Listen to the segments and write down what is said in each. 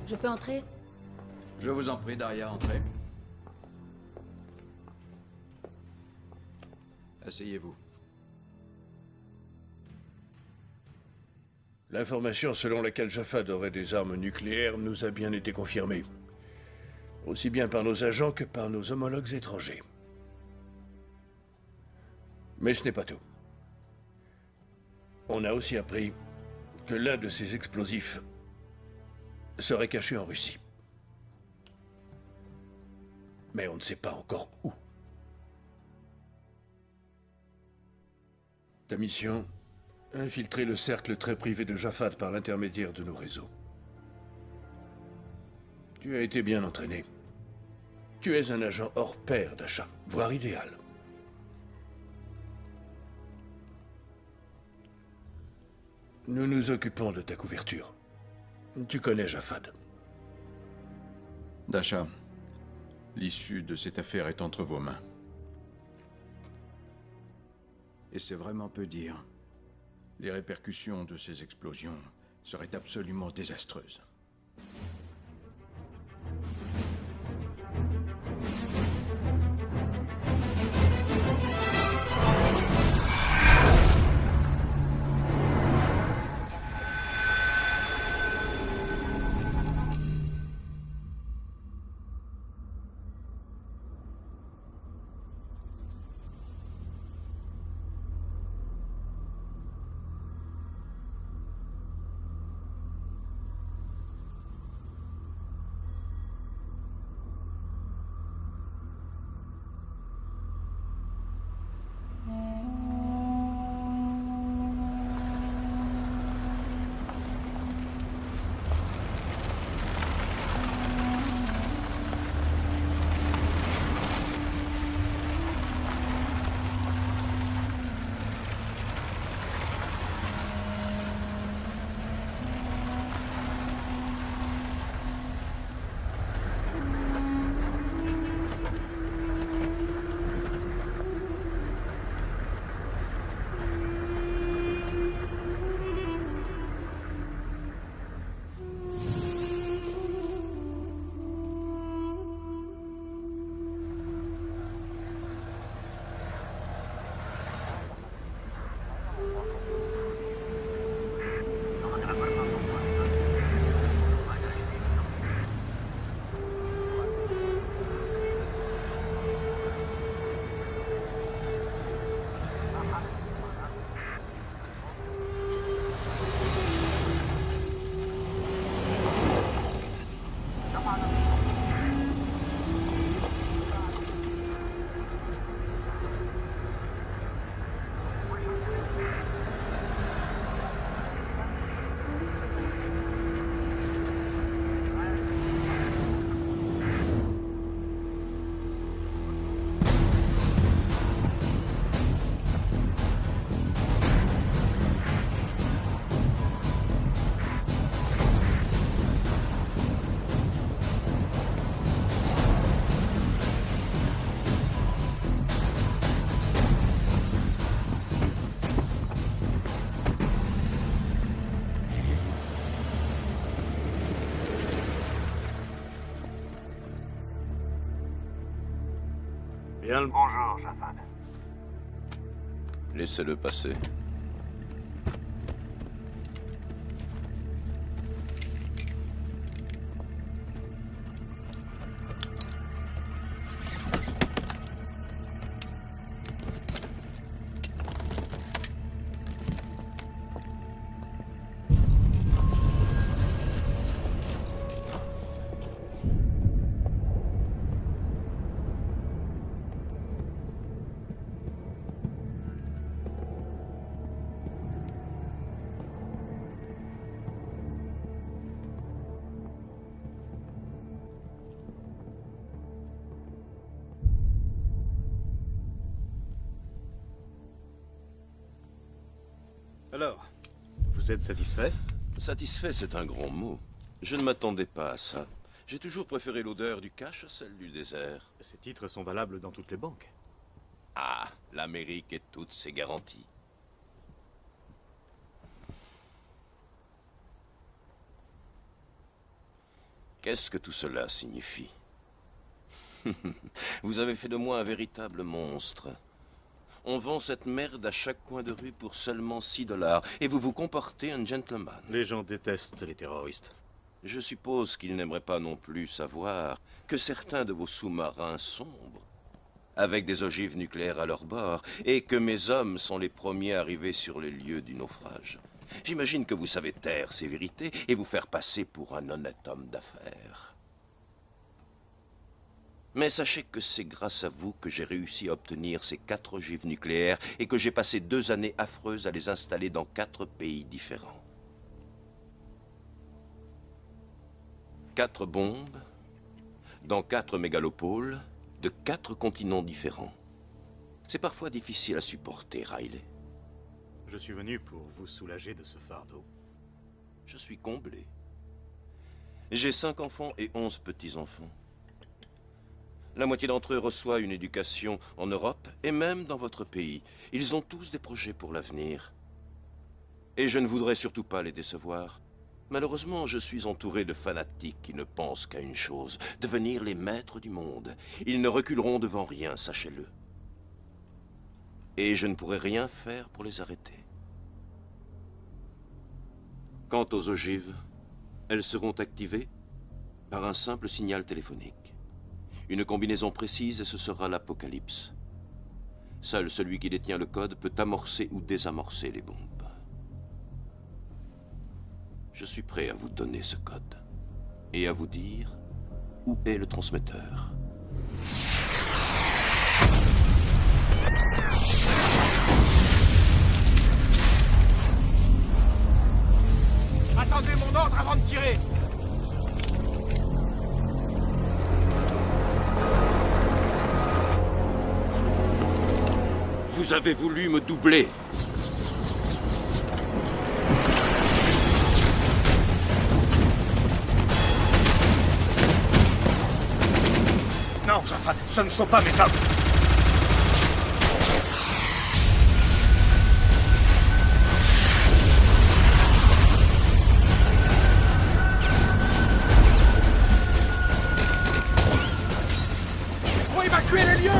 Je peux entrer? Je vous en prie, Daria, entrez. Asseyez-vous. L'information selon laquelle Jafad aurait des armes nucléaires nous a bien été confirmée. Aussi bien par nos agents que par nos homologues étrangers. Mais ce n'est pas tout. On a aussi appris que l'un de ces explosifs serait caché en Russie. Mais on ne sait pas encore où. Ta mission, infiltrer le cercle très privé de Jafad par l'intermédiaire de nos réseaux. Tu as été bien entraîné. Tu es un agent hors pair d'achat, voire idéal. Nous nous occupons de ta couverture. Tu connais Jafad. Dasha, l'issue de cette affaire est entre vos mains. Et c'est vraiment peu dire. Les répercussions de ces explosions seraient absolument désastreuses. Bien le bonjour, Jafad. Laissez-le passer. Alors, vous êtes satisfait? Satisfait, c'est un grand mot. Je ne m'attendais pas à ça. J'ai toujours préféré l'odeur du cash à celle du désert. Ces titres sont valables dans toutes les banques. Ah, l'Amérique et toutes ses garanties. Qu'est-ce que tout cela signifie? Vous avez fait de moi un véritable monstre. On vend cette merde à chaque coin de rue pour seulement 6 $, et vous vous comportez un gentleman. Les gens détestent les terroristes. Je suppose qu'ils n'aimeraient pas non plus savoir que certains de vos sous-marins sombrent, avec des ogives nucléaires à leur bord, et que mes hommes sont les premiers arrivés sur les lieux du naufrage. J'imagine que vous savez taire ces vérités et vous faire passer pour un honnête homme d'affaires. Mais sachez que c'est grâce à vous que j'ai réussi à obtenir ces 4 ogives nucléaires et que j'ai passé 2 années affreuses à les installer dans 4 pays différents. 4 bombes, dans 4 mégalopoles, de 4 continents différents. C'est parfois difficile à supporter, Riley. Je suis venu pour vous soulager de ce fardeau. Je suis comblé. J'ai 5 enfants et 11 petits-enfants. La moitié d'entre eux reçoit une éducation en Europe et même dans votre pays. Ils ont tous des projets pour l'avenir. Et je ne voudrais surtout pas les décevoir. Malheureusement, je suis entouré de fanatiques qui ne pensent qu'à une chose, devenir les maîtres du monde. Ils ne reculeront devant rien, sachez-le. Et je ne pourrai rien faire pour les arrêter. Quant aux ogives, elles seront activées par un simple signal téléphonique. Une combinaison précise et ce sera l'apocalypse. Seul celui qui détient le code peut amorcer ou désamorcer les bombes. Je suis prêt à vous donner ce code et à vous dire où est le transmetteur. Attendez mon ordre avant de tirer! Vous avez voulu me doubler. Non, Jaffa, ce ne sont pas mes hommes. Faut évacuer les lieux!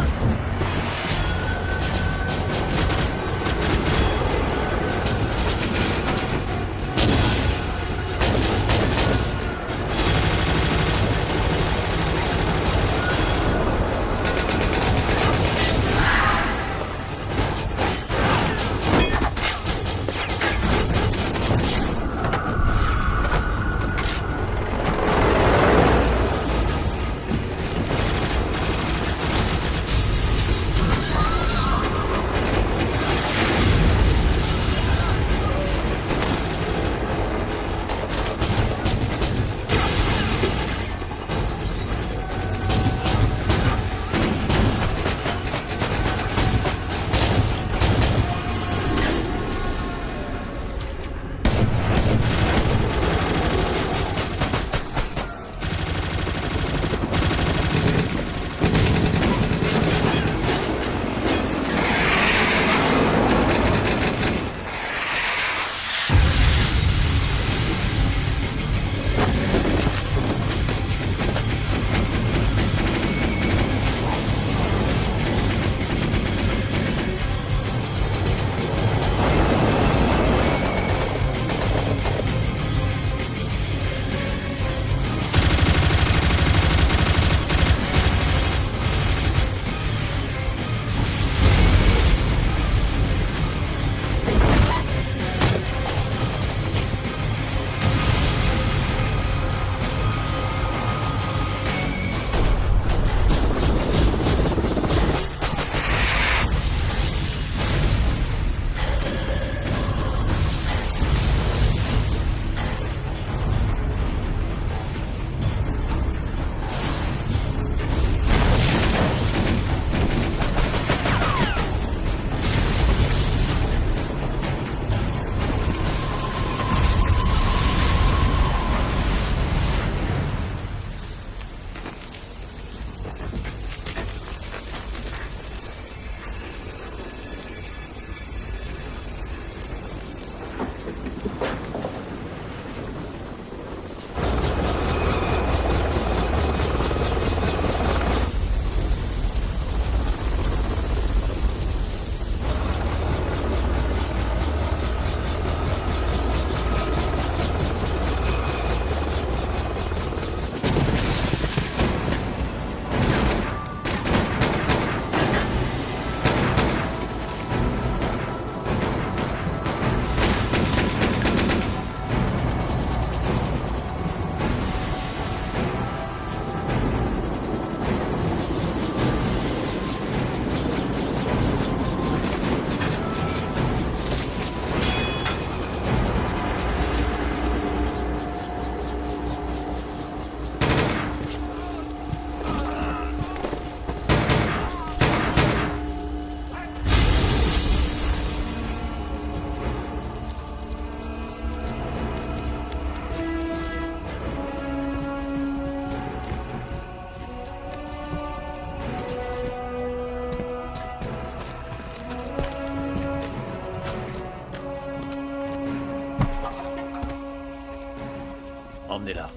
Emmenez-la.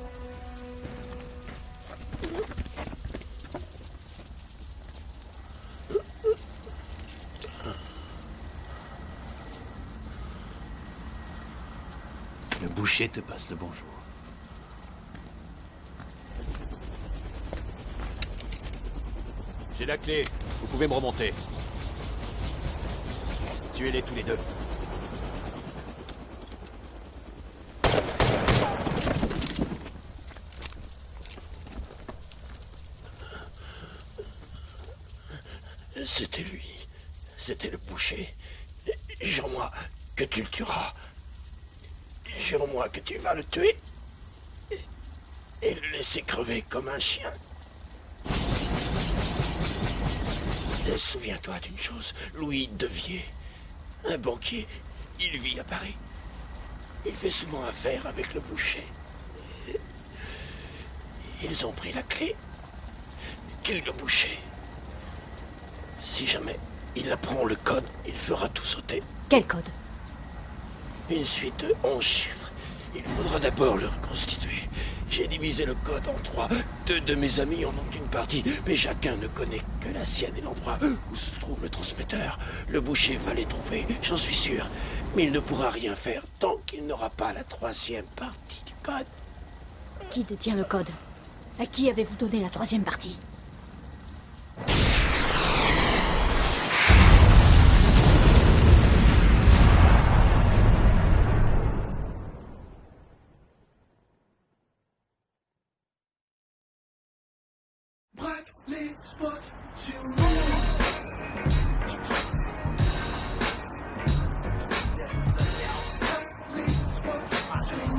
Le boucher te passe le bonjour. J'ai la clé. Vous pouvez me remonter. Tuez-les tous les deux. C'était lui. C'était le boucher. Jure-moi que tu le tueras. Jure-moi que tu vas le tuer. Et le laisser crever comme un chien. Et souviens-toi d'une chose, Louis Devier, un banquier, il vit à Paris. Il fait souvent affaire avec le boucher. Ils ont pris la clé. Tue le boucher. Si jamais il apprend le code, il fera tout sauter. Quel code? Une suite de 11 chiffres. Il faudra d'abord le reconstituer. J'ai divisé le code en 3. 2 de mes amis en ont une partie, mais chacun ne connaît que la sienne et l'endroit où se trouve le transmetteur. Le boucher va les trouver, j'en suis sûr. Mais il ne pourra rien faire tant qu'il n'aura pas la 3e partie du code. Qui détient le code? À qui avez-vous donné la 3e partie? Les spots sur nous. Les spots sur nous.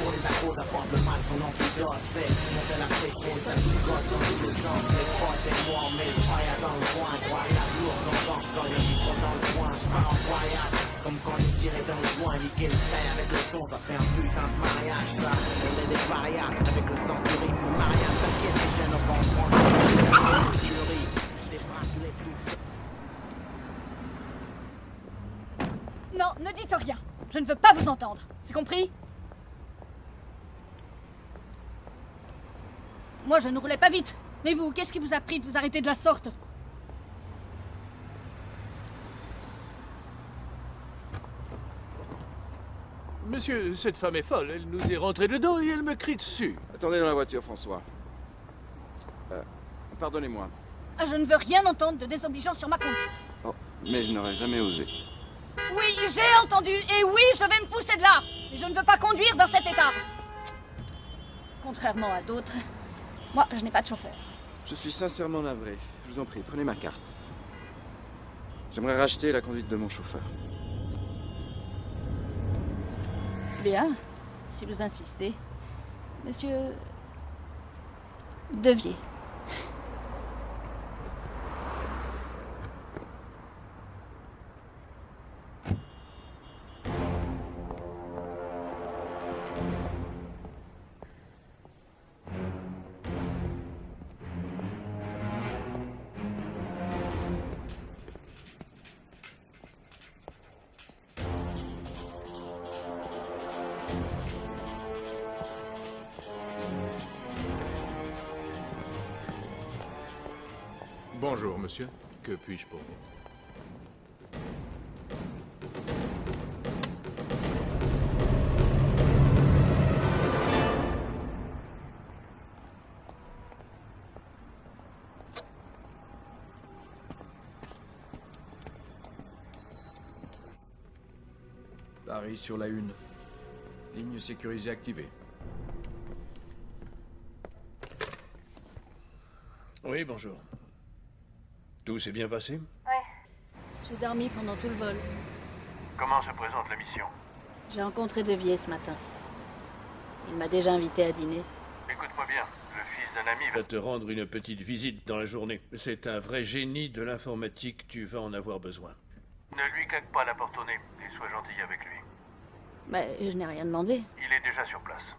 Pour les accros apportent le mal, son antidote fait monter la pression, ça gigote dans tous les sens. Les potes et moi, on met le paillard dans le coin. Voyage lourd, on pense quand il y a du micro dans le coin. Je pars en voyage, comme quand il tirait dans le joint. Niquer le sky avec le son, ça fait un putain de mariage. Ça, on est des parias, avec le sens du rythme. Mariage, t'inquiète, les jeunes vont prendre des jury, des bracelets tout. Non, ne dites rien. Je ne veux pas vous entendre. C'est compris? Moi, je ne roulais pas vite. Mais vous, qu'est-ce qui vous a pris de vous arrêter de la sorte? Monsieur, cette femme est folle. Elle nous est rentrée dedans et elle me crie dessus. Attendez dans la voiture, François. Pardonnez-moi. Ah, je ne veux rien entendre de désobligeant sur ma conduite. Oh, mais je n'aurais jamais osé. Oui, j'ai entendu. Et oui, je vais me pousser de là. Mais je ne veux pas conduire dans cet état. Contrairement à d'autres, moi, je n'ai pas de chauffeur. Je suis sincèrement navré. Je vous en prie, prenez ma carte. J'aimerais racheter la conduite de mon chauffeur. Bien, si vous insistez. Monsieur Devier. Bonjour, monsieur. Que puis-je pour vous? Paris sur la une. Ligne sécurisée activée. Oui, bonjour. Tout s'est bien passé? Ouais. J'ai dormi pendant tout le vol. Comment se présente la mission? J'ai rencontré Devier ce matin. Il m'a déjà invité à dîner. Écoute-moi bien, le fils d'un ami va te rendre une petite visite dans la journée. C'est un vrai génie de l'informatique, tu vas en avoir besoin. Ne lui claque pas la porte au nez et sois gentil avec lui. Bah, je n'ai rien demandé. Il est déjà sur place.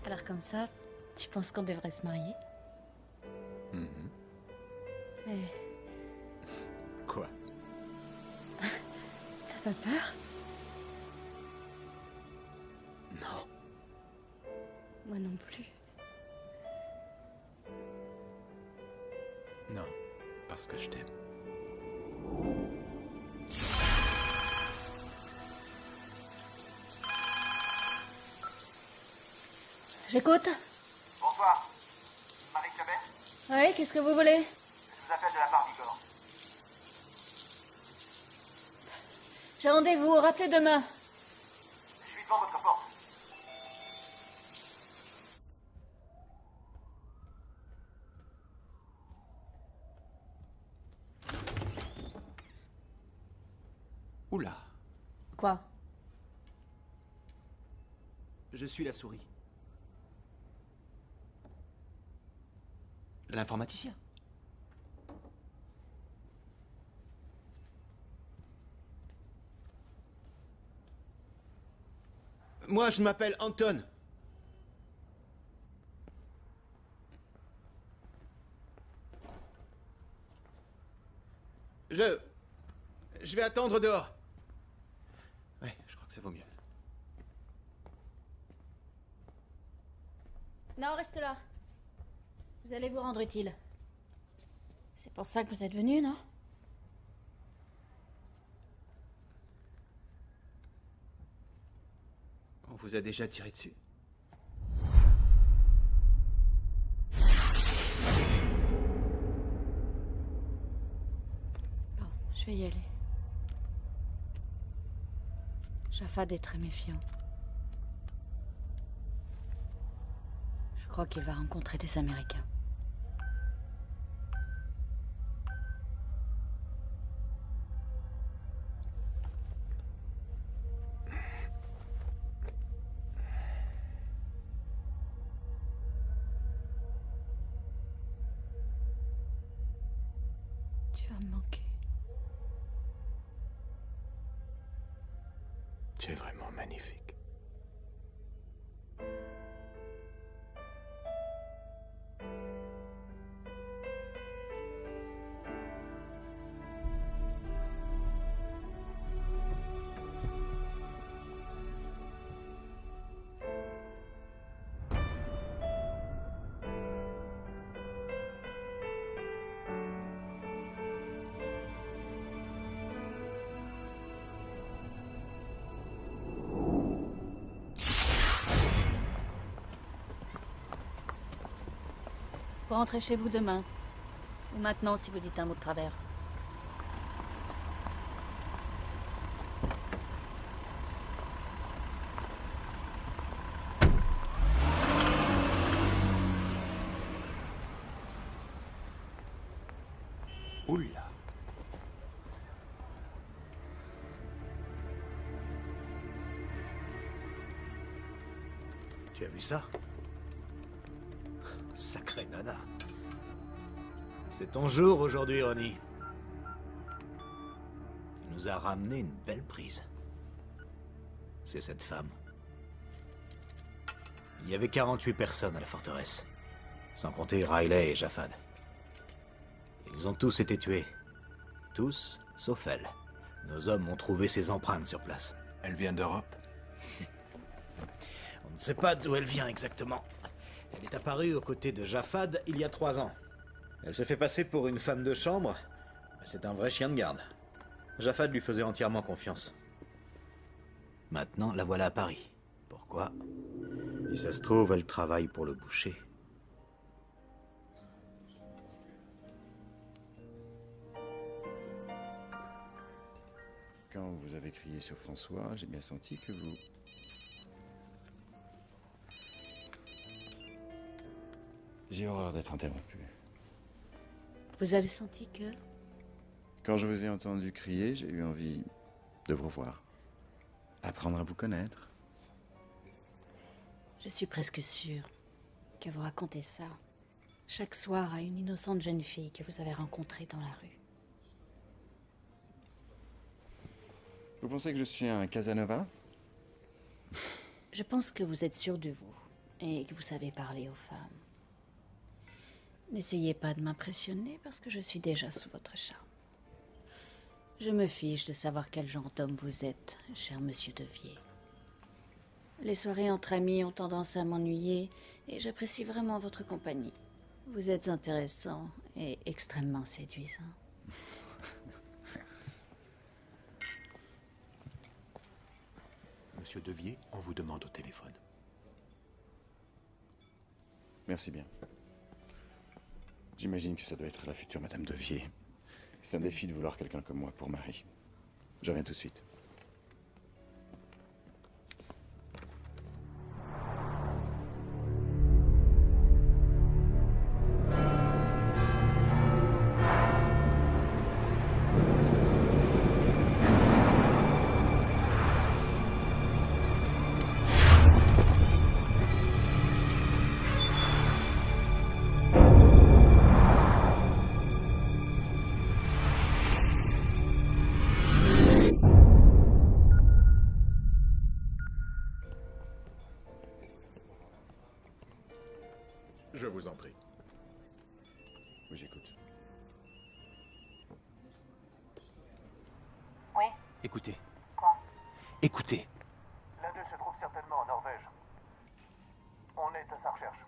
Alors comme ça, tu penses qu'on devrait se marier? Mais Quoi? t'as pas peur? Non. Moi non plus. Non, parce que je t'aime. J'écoute. Bonsoir. Marie Cabet, Oui, qu'est-ce que vous voulez? je vous appelle de la part d'Igor. J'ai rendez-vous, rappelez demain. Je suis devant votre porte. Oula, Quoi? je suis la souris. L'informaticien. Moi, je m'appelle Anton. Je vais attendre dehors. Ouais, je crois que ça vaut mieux. Non, reste là. Vous allez vous rendre utile. C'est pour ça que vous êtes venu, non? On vous a déjà tiré dessus. Bon, je vais y aller. Jafad est très méfiant. Je crois qu'il va rencontrer des Américains. Tu vas me manquer. Tu es vraiment magnifique. Vous rentrez chez vous demain. Ou maintenant, si vous dites un mot de travers. Oula. Tu as vu ça? Sacré nana. C'est ton jour aujourd'hui, Ronnie. Tu nous as ramené une belle prise. C'est cette femme. Il y avait 48 personnes à la forteresse, sans compter Riley et Japhad. Ils ont tous été tués. Tous, sauf elle. Nos hommes ont trouvé ses empreintes sur place. Elle vient d'Europe? On ne sait pas d'où elle vient exactement. Elle est apparue aux côtés de Japhad il y a 3 ans. Elle s'est fait passer pour une femme de chambre, mais c'est un vrai chien de garde. Japhad lui faisait entièrement confiance. Maintenant, la voilà à Paris. Pourquoi? Si ça se trouve, elle travaille pour le boucher. Quand vous avez crié sur François, j'ai bien senti que vous... J'ai horreur d'être interrompu. Vous avez senti que... Quand je vous ai entendu crier, j'ai eu envie de vous revoir. Apprendre à vous connaître. Je suis presque sûre que vous racontez ça chaque soir à une innocente jeune fille que vous avez rencontrée dans la rue. Vous pensez que je suis un Casanova? Je pense que vous êtes sûr de vous et que vous savez parler aux femmes. N'essayez pas de m'impressionner parce que je suis déjà sous votre charme. Je me fiche de savoir quel genre d'homme vous êtes, cher monsieur Devier. Les soirées entre amis ont tendance à m'ennuyer et j'apprécie vraiment votre compagnie. Vous êtes intéressant et extrêmement séduisant. Monsieur Devier, on vous demande au téléphone. Merci bien. J'imagine que ça doit être la future Madame Devier. C'est un défi de vouloir quelqu'un comme moi pour mari. Je reviens tout de suite. Je vous en prie. Oui, j'écoute. Oui. Écoutez. Quoi? Écoutez. L'un d'eux se trouve certainement en Norvège. On est à sa recherche.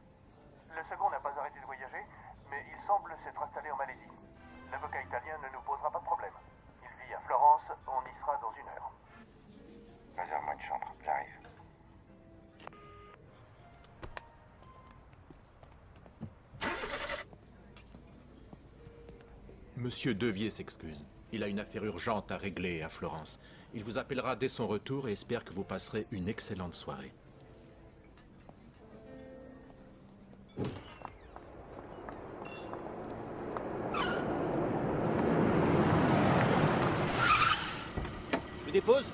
Le second n'a pas arrêté de voyager, mais il semble s'être installé en Malaisie. L'avocat italien ne nous posera pas de problème. Il vit à Florence, on y sera dans 1 heure. Réserve-moi une chambre, j'arrive. Monsieur Devier s'excuse. Il a une affaire urgente à régler à Florence. Il vous appellera dès son retour et espère que vous passerez une excellente soirée. Je vous dépose?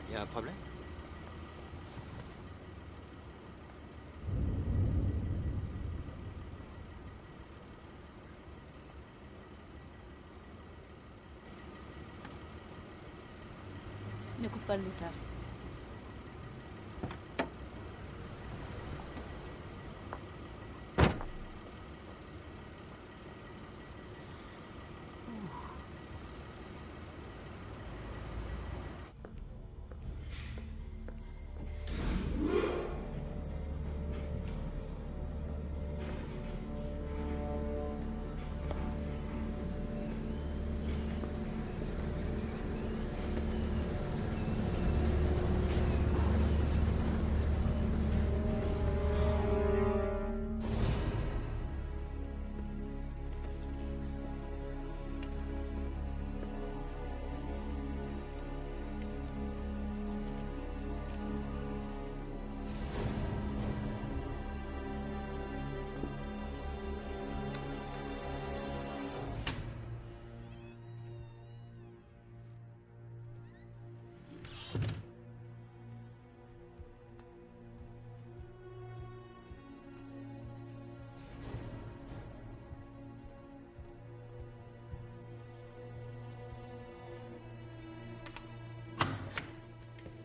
Il y a un problème? Ne coupe pas le moteur.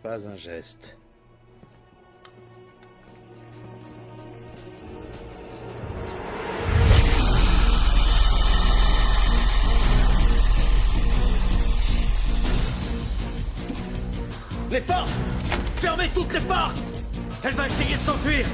Pas un geste. Les portes! Fermez toutes les portes! Elle va essayer de s'enfuir!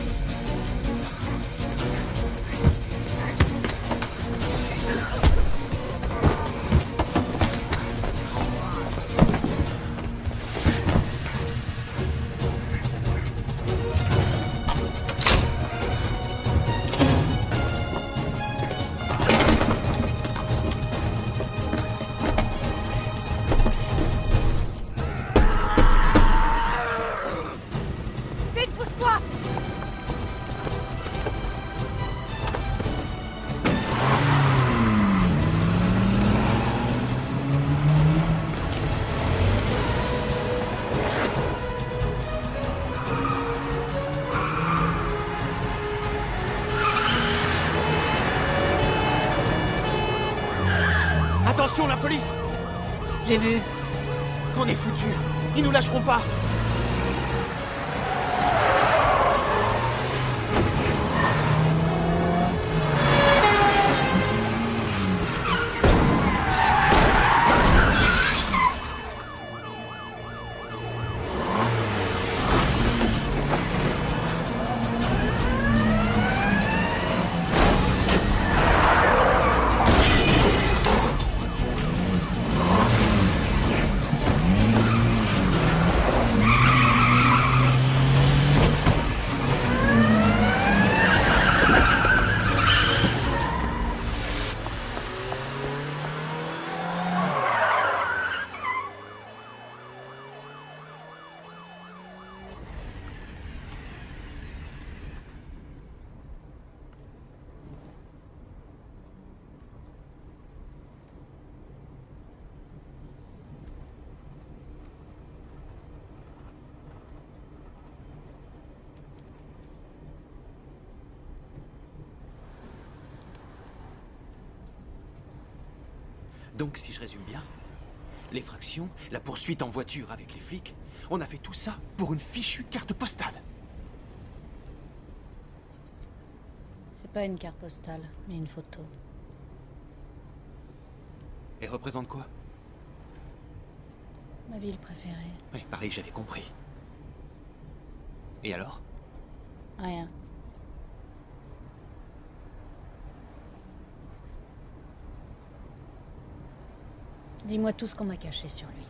Attention, la police! J'ai vu. On est foutus. Ils nous lâcheront pas. Donc, si je résume bien, l'effraction, la poursuite en voiture avec les flics, on a fait tout ça pour une fichue carte postale. C'est pas une carte postale, mais une photo. Elle représente quoi? Ma ville préférée. Oui, pareil, j'avais compris. Et alors? Rien. Dis-moi tout ce qu'on m'a caché sur lui.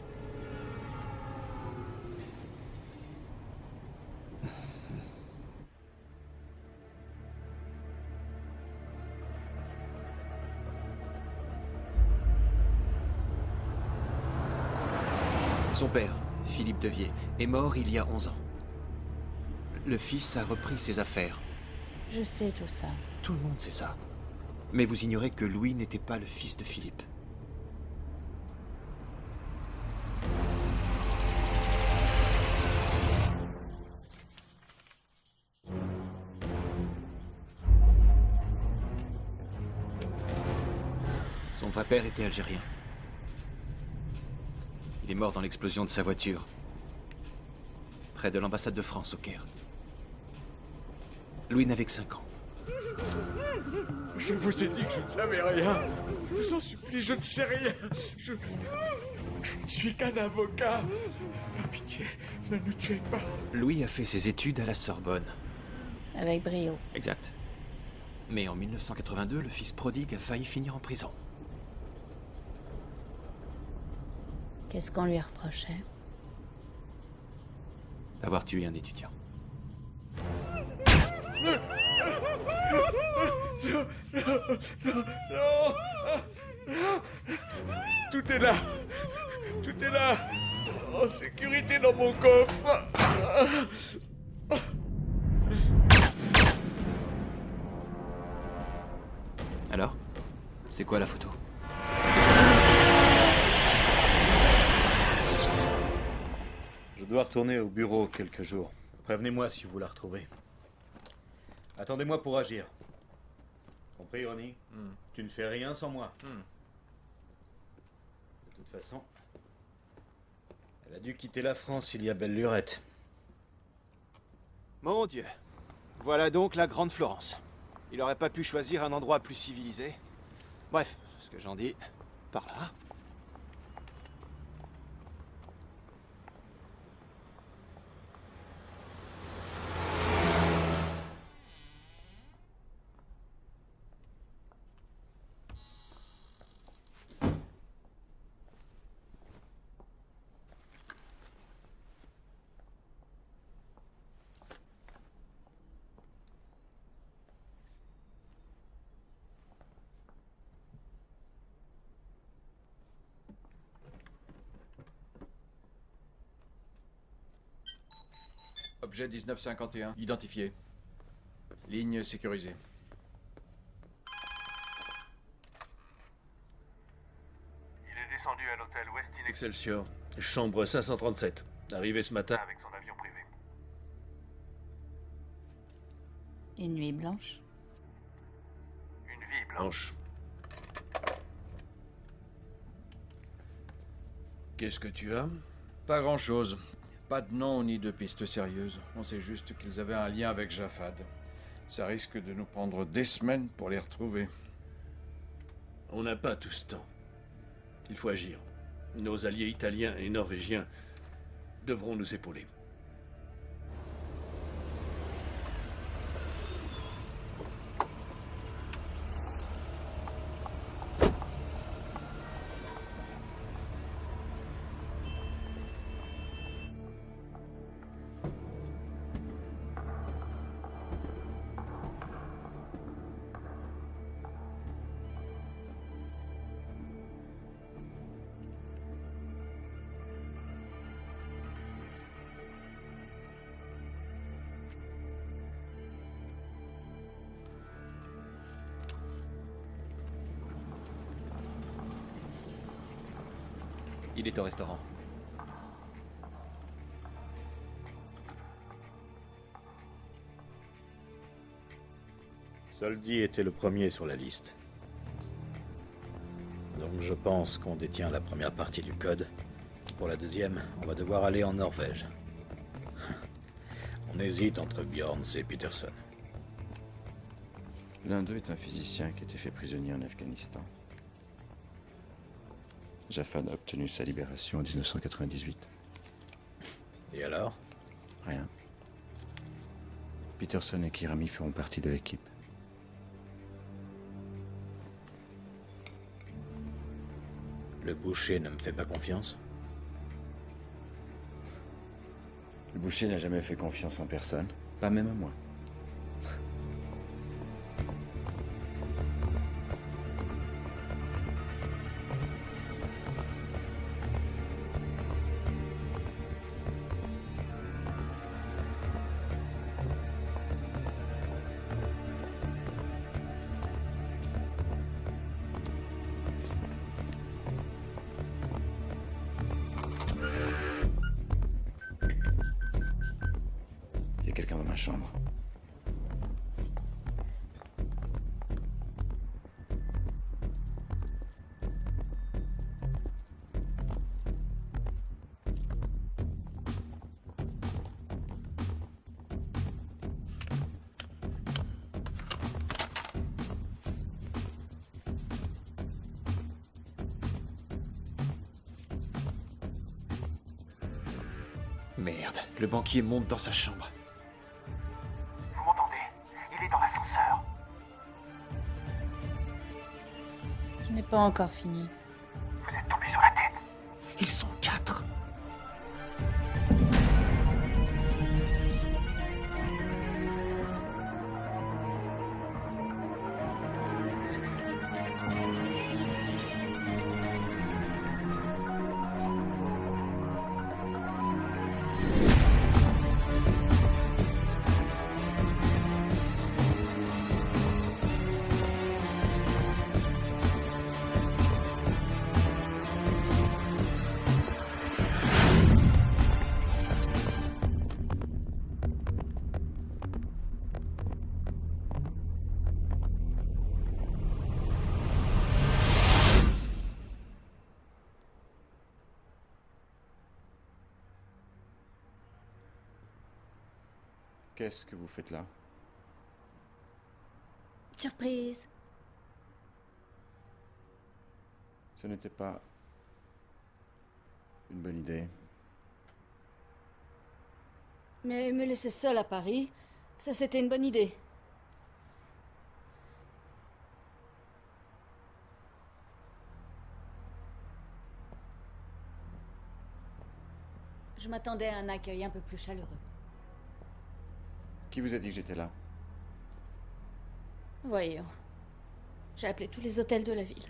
Son père, Philippe Devier, est mort il y a 11 ans. Le fils a repris ses affaires. Je sais tout ça. Tout le monde sait ça. Mais vous ignorez que Louis n'était pas le fils de Philippe. Son vrai père était algérien. Il est mort dans l'explosion de sa voiture, près de l'ambassade de France au Caire. Louis n'avait que 5 ans. Je vous ai dit que je ne savais rien. Je vous en supplie, je ne sais rien. Je ne suis qu'un avocat. Par pitié, ne nous tuez pas. Louis a fait ses études à la Sorbonne. Avec brio. Exact. Mais en 1982, le fils prodigue a failli finir en prison. Qu'est-ce qu'on lui reprochait? D'avoir tué un étudiant. Non, non, non, non. Tout est là. Tout est là. En sécurité dans mon coffre. Alors? C'est quoi la photo? dois retourner au bureau quelques jours. Prévenez-moi si vous la retrouvez. Attendez-moi pour agir. Compris, Ronnie? Tu ne fais rien sans moi. De toute façon, elle a dû quitter la France il y a belle lurette. Mon Dieu. Voilà donc la Grande Florence. Il aurait pas pu choisir un endroit plus civilisé. Bref, ce que j'en dis, par là. Objet 1951, identifié. Ligne sécurisée. Il est descendu à l'hôtel Westin Excelsior, chambre 537. Arrivé ce matin avec son avion privé. Une nuit blanche. Une vie blanche. Qu'est-ce que tu as? Pas grand-chose. Pas de nom ni de piste sérieuse. On sait juste qu'ils avaient un lien avec Jafad. Ça risque de nous prendre des semaines pour les retrouver. On n'a pas tout ce temps. Il faut agir. Nos alliés italiens et norvégiens devront nous épauler. Il est au restaurant. Soldi était le premier sur la liste. Donc je pense qu'on détient la première partie du code. Pour la deuxième, on va devoir aller en Norvège. On hésite entre Bjorns et Peterson. L'un d'eux est un physicien qui a été fait prisonnier en Afghanistan. Jafad a obtenu sa libération en 1998. Et alors? Rien. Peterson et Kirami feront partie de l'équipe. Le boucher ne me fait pas confiance? Le boucher n'a jamais fait confiance en personne, pas même à moi. Il y a quelqu'un dans ma chambre. Merde, le banquier monte dans sa chambre. Vous m'entendez? Il est dans l'ascenseur. Je n'ai pas encore fini. Vous êtes tombé sur la tête. Ils sont 4. Qu'est-ce que vous faites là? Surprise. Ce n'était pas une bonne idée. Mais me laisser seule à Paris, ça c'était une bonne idée. Je m'attendais à un accueil un peu plus chaleureux. Qui vous a dit que j'étais là? Voyons. J'ai appelé tous les hôtels de la ville.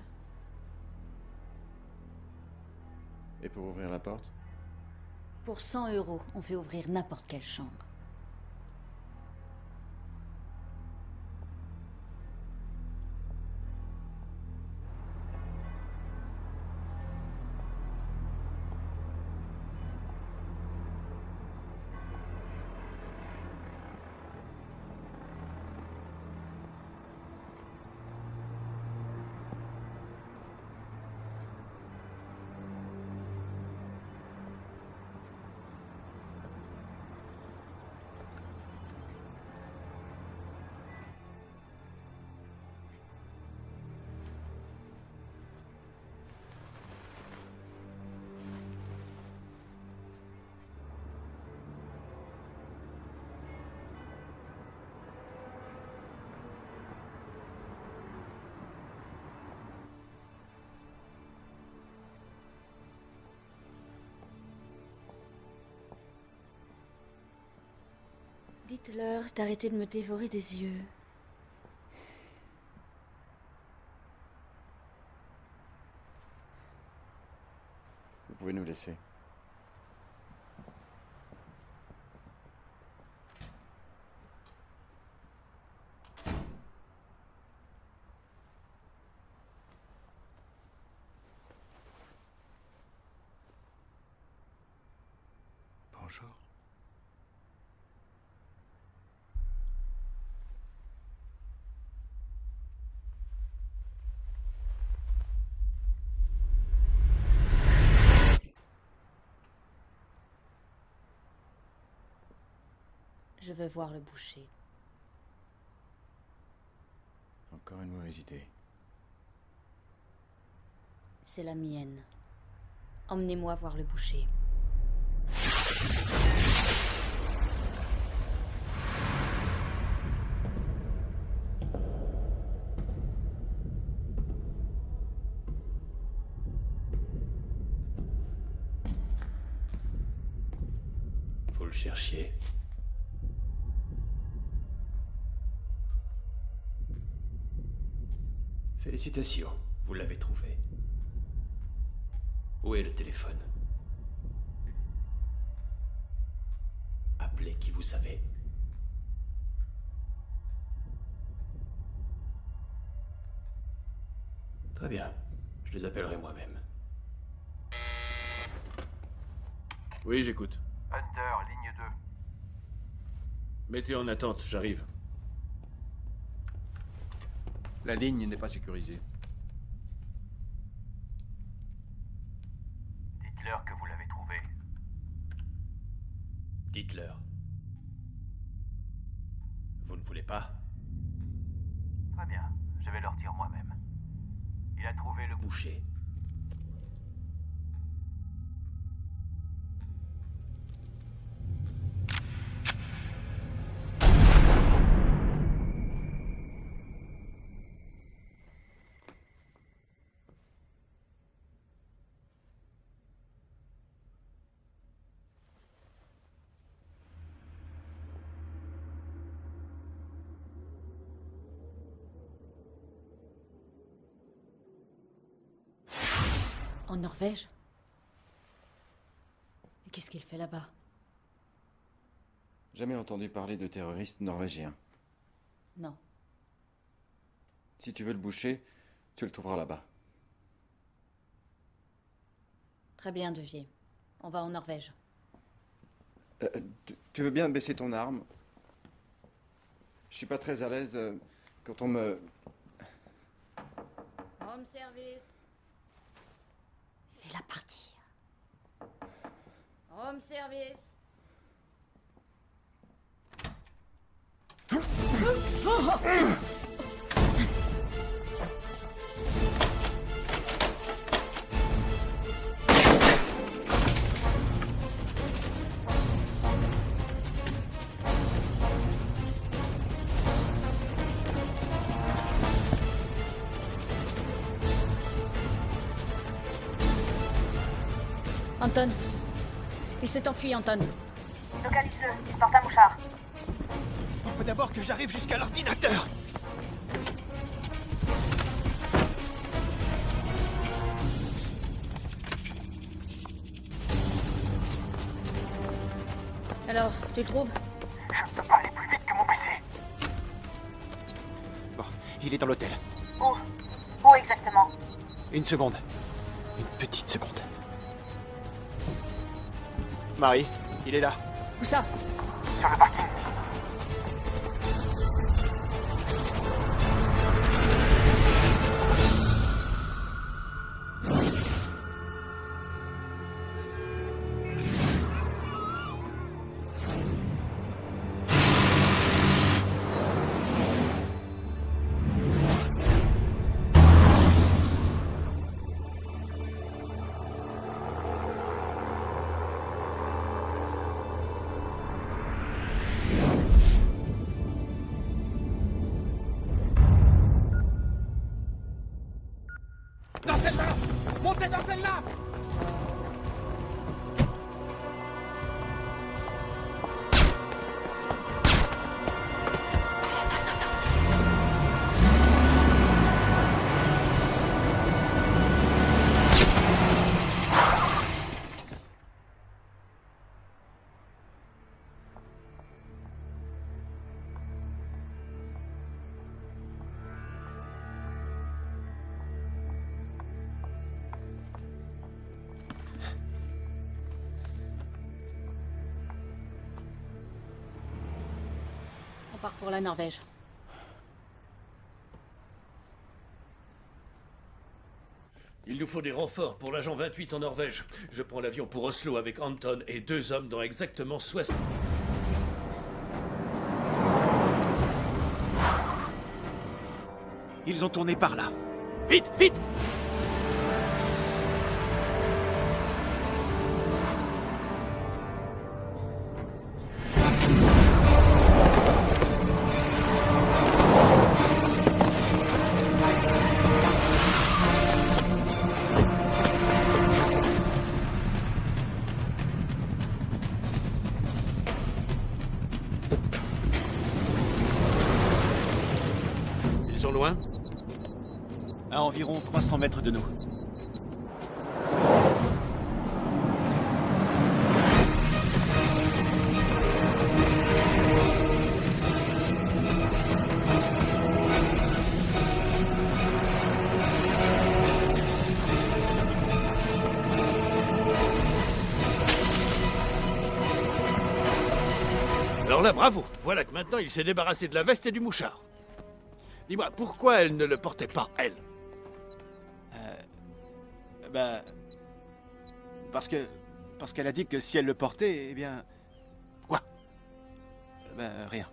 Et pour ouvrir la porte? Pour 100 €, on fait ouvrir n'importe quelle chambre. Dites-leur d'arrêter de me dévorer des yeux. Vous pouvez nous laisser. Bonjour. Je veux voir le boucher. Encore une mauvaise idée. C'est la mienne. Emmenez-moi voir le boucher. Vous le cherchiez? Félicitations, vous l'avez trouvé. Où est le téléphone? Appelez qui vous savez. Très bien, je les appellerai moi-même. Oui, j'écoute. Hunter, ligne 2. Mettez en attente, j'arrive. La ligne n'est pas sécurisée. Dites-leur que vous l'avez trouvé. Dites-leur. Vous ne voulez pas? Très bien, je vais leur dire moi-même. Il a trouvé le boucher. En Norvège? Et qu'est-ce qu'il fait là-bas? Jamais entendu parler de terroristes norvégiens. Non. Si tu veux le boucher, tu le trouveras là-bas. Très bien, Devier. On va en Norvège. Tu veux bien baisser ton arme? Je suis pas très à l'aise quand on me... Home service. Fais-la partir. Home service. Anton. Il s'est enfui, Anton. Localise-le, il porte un mouchard. Il faut d'abord que j'arrive jusqu'à l'ordinateur. Alors, tu le trouves? Je ne peux pas aller plus vite que mon PC. Bon, il est dans l'hôtel. Où? Où exactement? Une seconde. Une petite seconde. Marie, il est là. Où ça? Sur le parking. Dans celle-là! Montez dans celle-là! On part pour la Norvège. Il nous faut des renforts pour l'agent 28 en Norvège. Je prends l'avion pour Oslo avec Anton et 2 hommes dans exactement 60... Ils ont tourné par là. Vite, vite! Ils sont loin? À environ 300 mètres de nous. Alors là, bravo! Voilà que maintenant il s'est débarrassé de la veste et du mouchard. Dis-moi, pourquoi elle ne le portait pas, elle? Parce qu'elle a dit que si elle le portait, eh bien... Quoi? Rien.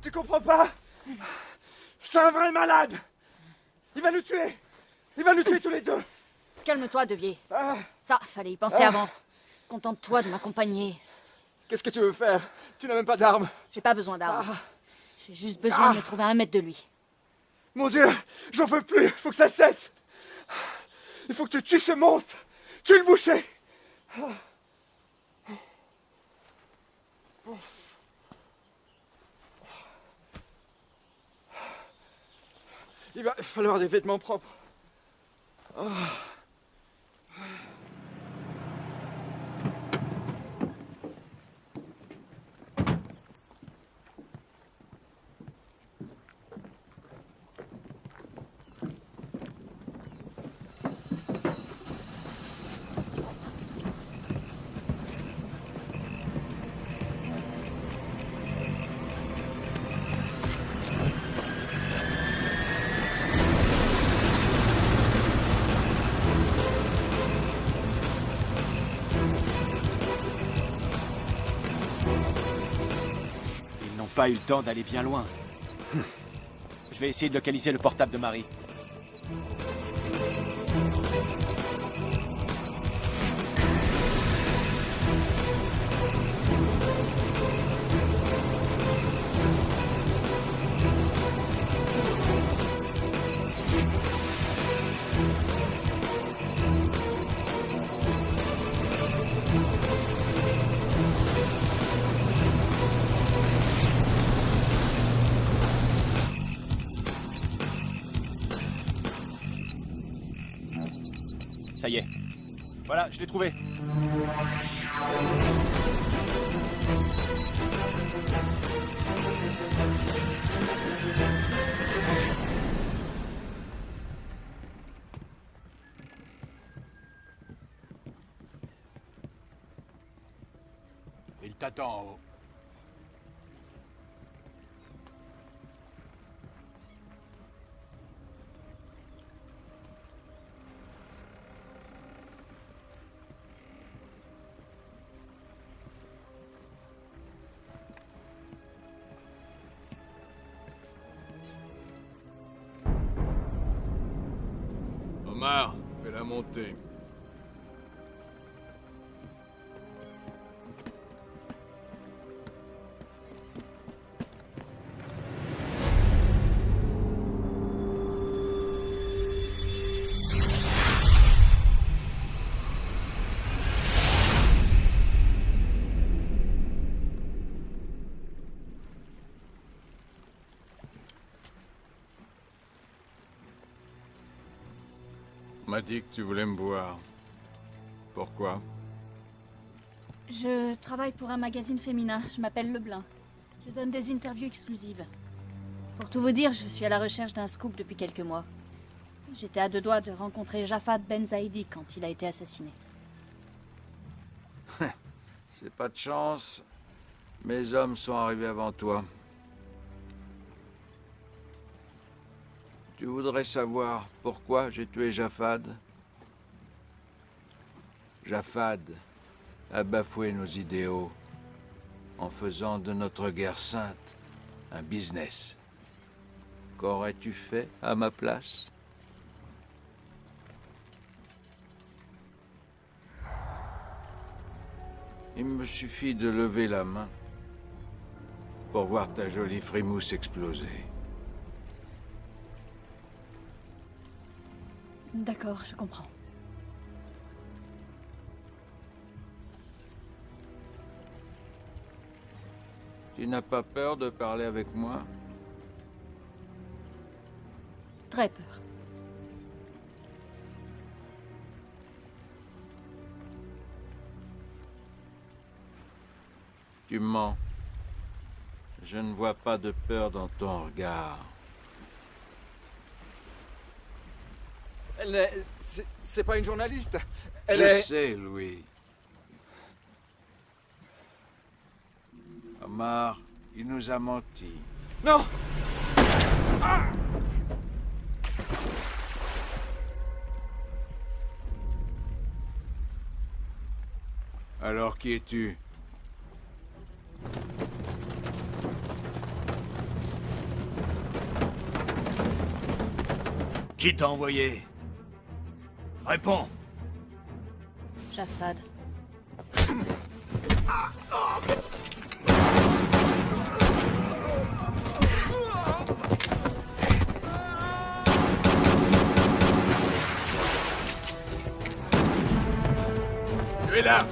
Tu comprends pas? C'est un vrai malade! Il va nous tuer! Il va nous tuer tous les deux! Calme-toi, Devier. Ça, fallait y penser avant. Contente-toi de m'accompagner. Qu'est-ce que tu veux faire? Tu n'as même pas d'armes. J'ai pas besoin d'armes. J'ai juste besoin de me trouver à 1 mètre de lui. Mon Dieu! J'en peux plus! Faut que ça cesse! Il faut que tu tues ce monstre! Tue le boucher! Il va falloir des vêtements propres. pas eu le temps d'aller bien loin. Je vais essayer de localiser le portable de Marie. Ça y est. Voilà, je l'ai trouvé. Il t'attend en haut. Omar, fais-la monter. On m'a dit que tu voulais me voir. Pourquoi? Je travaille pour un magazine féminin. Je m'appelle Leblanc. Je donne des interviews exclusives. Pour tout vous dire, je suis à la recherche d'un scoop depuis quelques mois. J'étais à deux doigts de rencontrer Jafad Ben Zaidi quand il a été assassiné. C'est pas de chance. Mes hommes sont arrivés avant toi. Tu voudrais savoir pourquoi j'ai tué Jafad? Jafad a bafoué nos idéaux en faisant de notre guerre sainte un business. Qu'aurais-tu fait à ma place? Il me suffit de lever la main pour voir ta jolie frimousse exploser. D'accord, je comprends. Tu n'as pas peur de parler avec moi? Très peur. Tu mens. Je ne vois pas de peur dans ton regard. C'est pas une journaliste. Je sais, Louis. Omar, il nous a menti. Non! Ah! Alors qui es-tu? Qui t'a envoyé? Réponds. Jafad. Tu es là!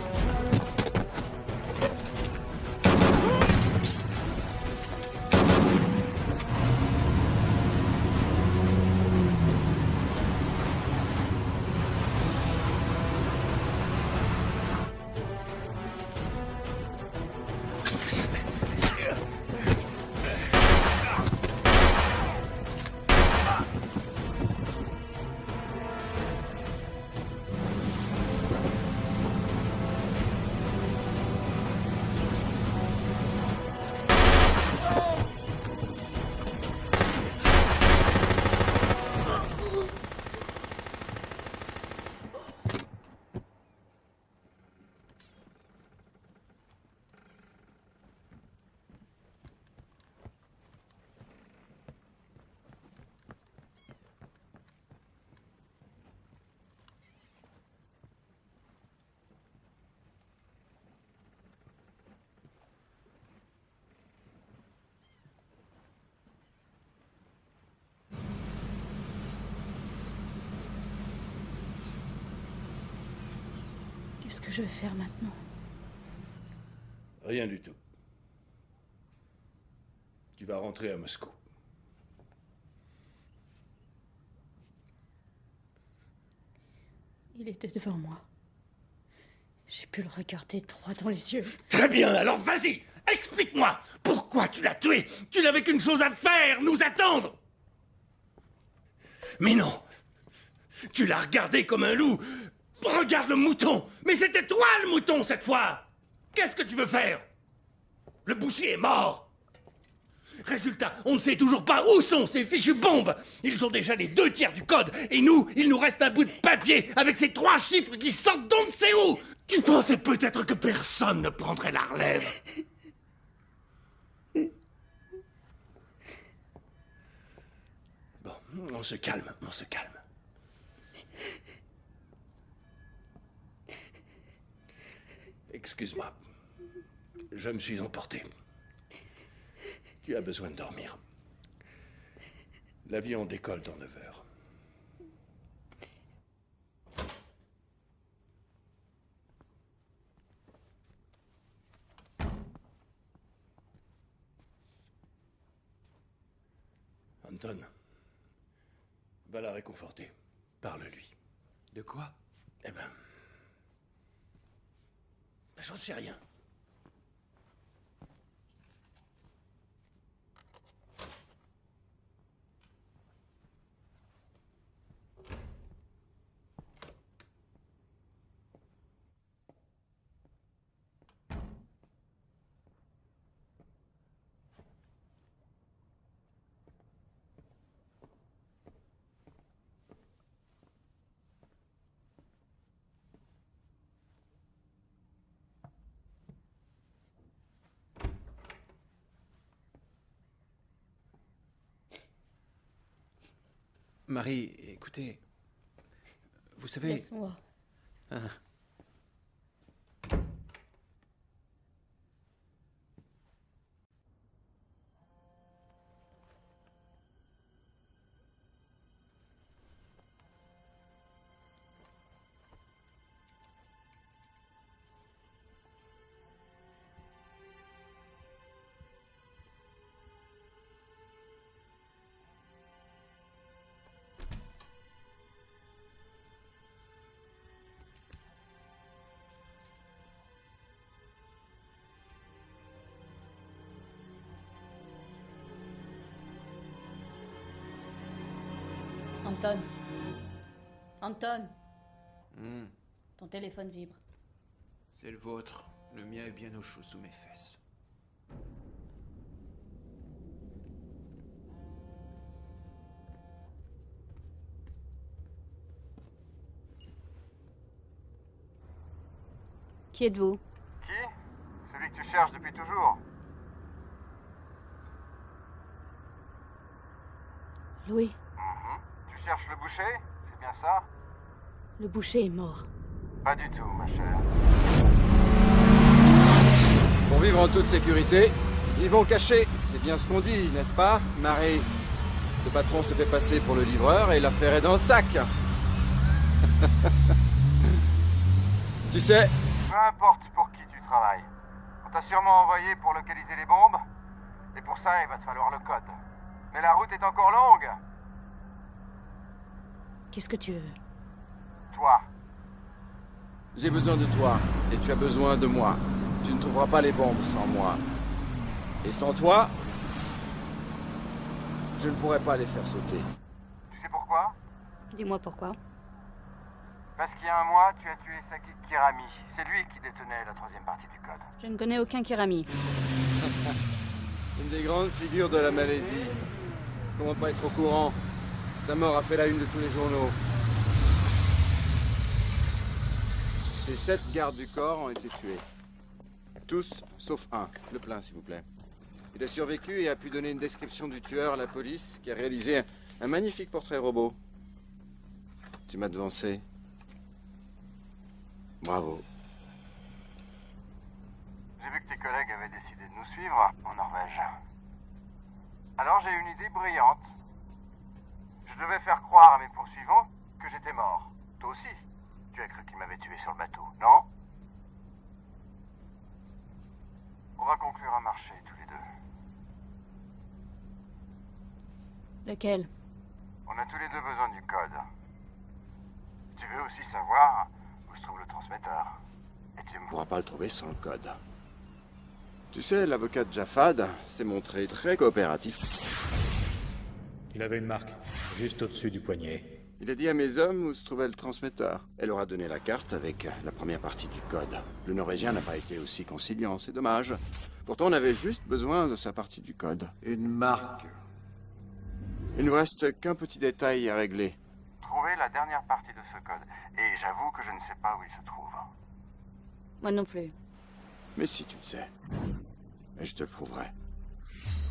Qu'est-ce que je vais faire maintenant? Rien du tout. Tu vas rentrer à Moscou. Il était devant moi. J'ai pu le regarder droit dans les yeux. Très bien, alors vas-y, explique-moi. Pourquoi tu l'as tué? Tu n'avais qu'une chose à faire, nous attendre. Mais non. Tu l'as regardé comme un loup. Regarde le mouton. Mais c'était toi le mouton cette fois. Qu'est-ce que tu veux faire? Le boucher est mort. Résultat, on ne sait toujours pas où sont ces fichues bombes. Ils ont déjà les 2/3 du code. Et nous, il nous reste un bout de papier avec ces 3 chiffres qui sortent d'on ne sait où. Tu pensais peut-être que personne ne prendrait la relève. Bon, on se calme, on se calme. Excuse-moi. Je me suis emporté. Tu as besoin de dormir. L'avion décolle dans 9 heures. Anton, va la réconforter. Parle-lui. De quoi? Eh ben... j'en sais rien. Marie, écoutez, vous savez... Laisse-moi. Ah. Anton. Anton. Ton téléphone vibre. C'est le vôtre. Le mien est bien au chaud sous mes fesses. Qui êtes-vous? Qui? Celui que tu cherches depuis toujours. Louis. Tu cherches le boucher? C'est bien ça? Le boucher est mort. Pas du tout, ma chère. Pour vivre en toute sécurité, ils vont cacher. C'est bien ce qu'on dit, n'est-ce pas, Marie? Le patron se fait passer pour le livreur et l'affaire est dans le sac. Tu sais... Peu importe pour qui tu travailles. On t'a sûrement envoyé pour localiser les bombes. Et pour ça, il va te falloir le code. Mais la route est encore longue. Qu'est-ce que tu veux? Toi. J'ai besoin de toi, et tu as besoin de moi. Tu ne trouveras pas les bombes sans moi. Et sans toi, je ne pourrais pas les faire sauter. Tu sais pourquoi? Dis-moi pourquoi. Parce qu'il y a un mois, tu as tué Saki Kirami. C'est lui qui détenait la 3e partie du code. Je ne connais aucun Kirami. Une des grandes figures de la Malaisie. Comment pas être au courant? Sa mort a fait la une de tous les journaux. Ces 7 gardes du corps ont été tués. Tous, sauf un. Le plein, s'il vous plaît. Il a survécu et a pu donner une description du tueur à la police, qui a réalisé un magnifique portrait robot. Tu m'as devancé. Bravo. J'ai vu que tes collègues avaient décidé de nous suivre en Norvège. Alors j'ai une idée brillante. Je devais faire croire à mes poursuivants que j'étais mort. Toi aussi, tu as cru qu'ils m'avaient tué sur le bateau, non? doit conclure un marché, tous les deux. Lequel? On a tous les deux besoin du code. Tu veux aussi savoir où se trouve le transmetteur. Et tu me pourras pas le trouver sans le code. Tu sais, l'avocat de Jafad s'est montré très coopératif. Il avait une marque, juste au-dessus du poignet. Il a dit à mes hommes où se trouvait le transmetteur. Elle leur a donné la carte avec la première partie du code. Le Norvégien n'a pas été aussi conciliant, c'est dommage. Pourtant, on avait juste besoin de sa partie du code. Une marque. Il ne reste qu'un petit détail à régler. trouver la dernière partie de ce code. Et j'avoue que je ne sais pas où il se trouve. Moi non plus. Mais si tu le sais. Et je te le prouverai.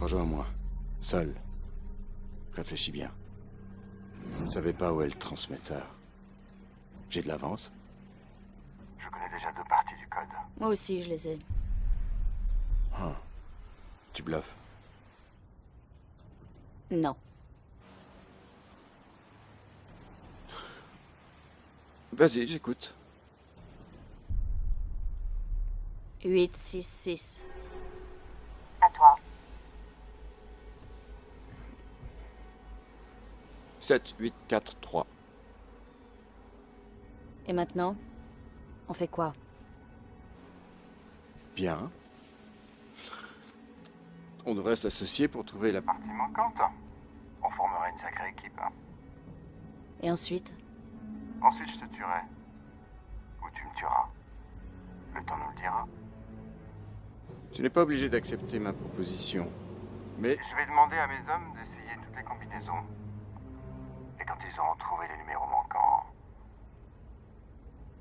Rejoins-moi. Seul. Réfléchis bien. Vous ne savez pas où est le transmetteur. J'ai de l'avance. Je connais déjà 2 parties du code. Moi aussi, je les ai. Ah. Tu bluffes. Non. Vas-y, j'écoute. 866. À toi. 7, 8, 4, 3. Et maintenant, on fait quoi? Bien. On devrait s'associer pour trouver la partie manquante. On formera une sacrée équipe. Et ensuite? Ensuite, je te tuerai. Ou tu me tueras. Le temps nous le dira. Tu n'es pas obligé d'accepter ma proposition. Mais je vais demander à mes hommes d'essayer toutes les combinaisons. Et quand ils auront trouvé les numéros manquants...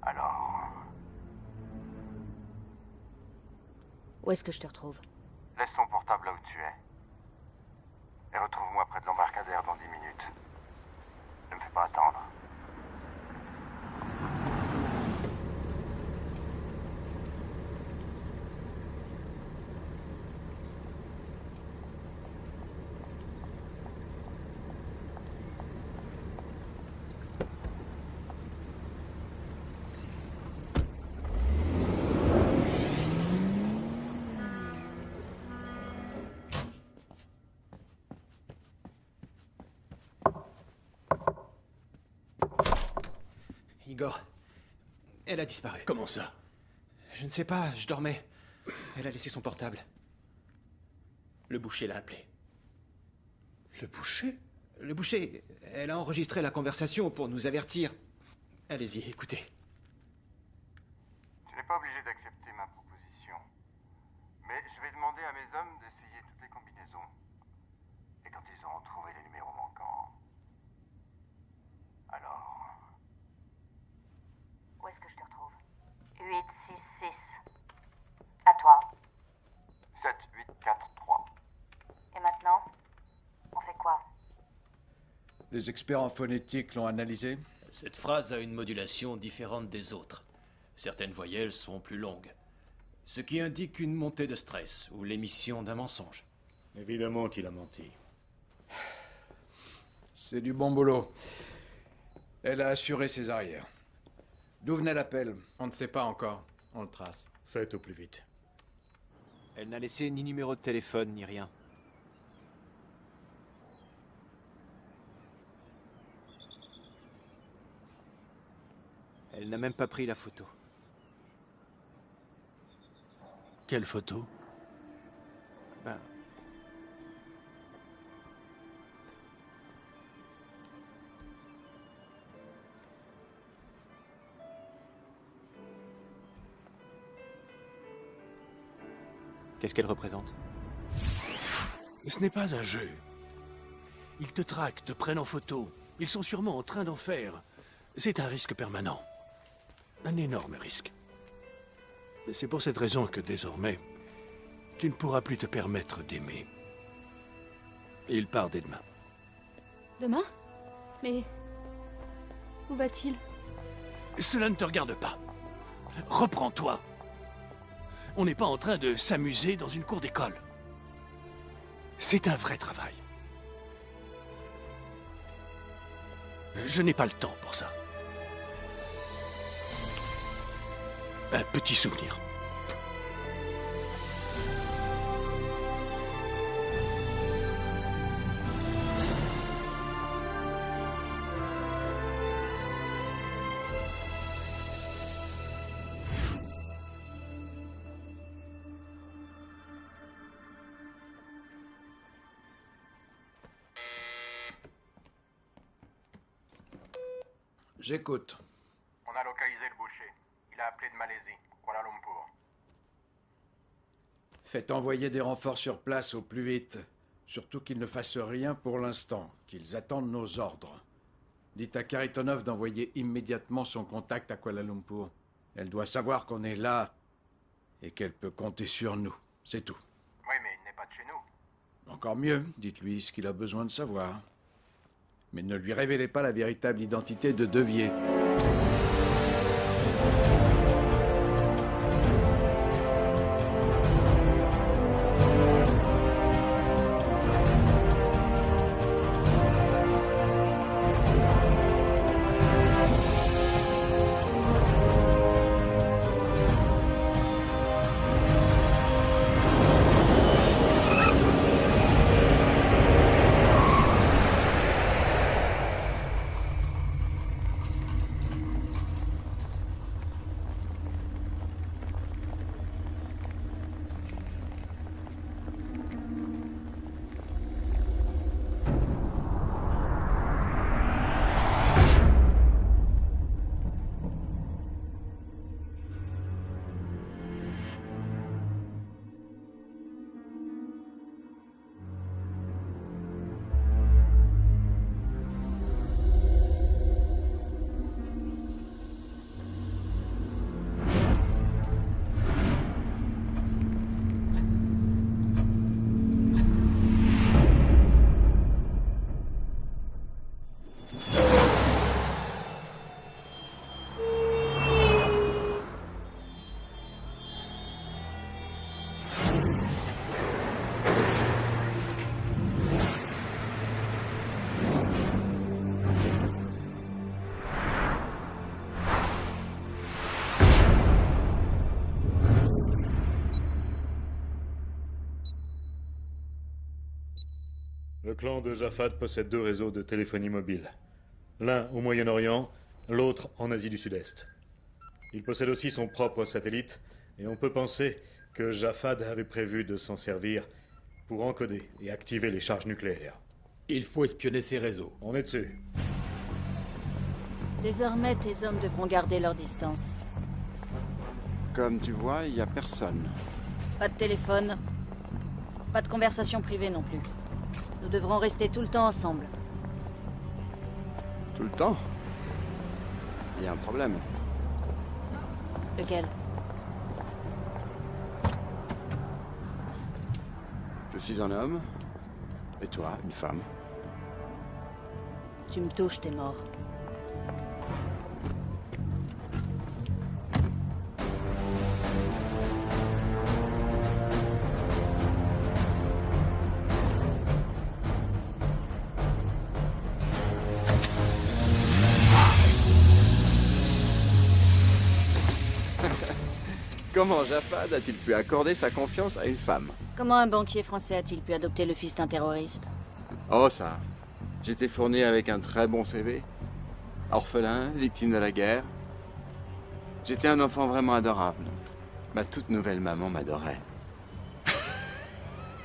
alors... Où est-ce que je te retrouve? Laisse ton portable là où tu es. Et retrouve-moi près de l'embarcadère dans 10 minutes. Ne me fais pas attendre. Igor, elle a disparu. Comment ça? Je ne sais pas, je dormais. Elle a laissé son portable. Le boucher l'a appelé. Le boucher? Le boucher, elle a enregistré la conversation pour nous avertir. Allez-y, écoutez. Tu n'es pas obligé d'accepter ma proposition. Mais je vais demander à mes hommes d'essayer toutes les combinaisons. Et quand ils auront trouvé les numéros manquants... alors... Où est-ce que je te retrouve? 866. À toi. 7, 8, 4, 3. Et maintenant, on fait quoi? Les experts en phonétique l'ont analysé. Cette phrase a une modulation différente des autres. Certaines voyelles sont plus longues. Ce qui indique une montée de stress ou l'émission d'un mensonge. Évidemment qu'il a menti. C'est du bon boulot. Elle a assuré ses arrières. D'où venait l'appel? On ne sait pas encore. On le trace. Faites au plus vite. Elle n'a laissé ni numéro de téléphone, ni rien. Elle n'a même pas pris la photo. Quelle photo? Ben... Qu'est-ce qu'elle représente? Ce n'est pas un jeu. Ils te traquent, te prennent en photo. Ils sont sûrement en train d'en faire. C'est un risque permanent. Un énorme risque. C'est pour cette raison que désormais, tu ne pourras plus te permettre d'aimer. Et il part dès demain. Demain? Mais... où va-t-il? Cela ne te regarde pas. Reprends-toi. On n'est pas en train de s'amuser dans une cour d'école. C'est un vrai travail. Je n'ai pas le temps pour ça. Un petit souvenir. J'écoute. On a localisé le boucher. Il a appelé de Malaisie, Kuala Lumpur. Faites envoyer des renforts sur place au plus vite. Surtout qu'ils ne fassent rien pour l'instant, qu'ils attendent nos ordres. Dites à Kharitonov d'envoyer immédiatement son contact à Kuala Lumpur. Elle doit savoir qu'on est là et qu'elle peut compter sur nous. C'est tout. Oui, mais il n'est pas de chez nous. Encore mieux, dites-lui ce qu'il a besoin de savoir. Mais ne lui révélez pas la véritable identité de Devier. Le clan de Jafad possède 2 réseaux de téléphonie mobile. L'un au Moyen-Orient, l'autre en Asie du Sud-Est. Il possède aussi son propre satellite, et on peut penser que Jafad avait prévu de s'en servir pour encoder et activer les charges nucléaires. Il faut espionner ces réseaux. On est dessus. Désormais, tes hommes devront garder leur distance. Comme tu vois, il n'y a personne. Pas de téléphone. Pas de conversation privée non plus. Nous devrons rester tout le temps ensemble. Tout le temps? Il y a un problème. Lequel? Je suis un homme. Et toi, une femme. Tu me touches, t'es mort. Comment Jafad a-t-il pu accorder sa confiance à une femme? Comment un banquier français a-t-il pu adopter le fils d'un terroriste? Oh ça, j'étais fourni avec un très bon CV. Orphelin, victime de la guerre. J'étais un enfant vraiment adorable. Ma toute nouvelle maman m'adorait.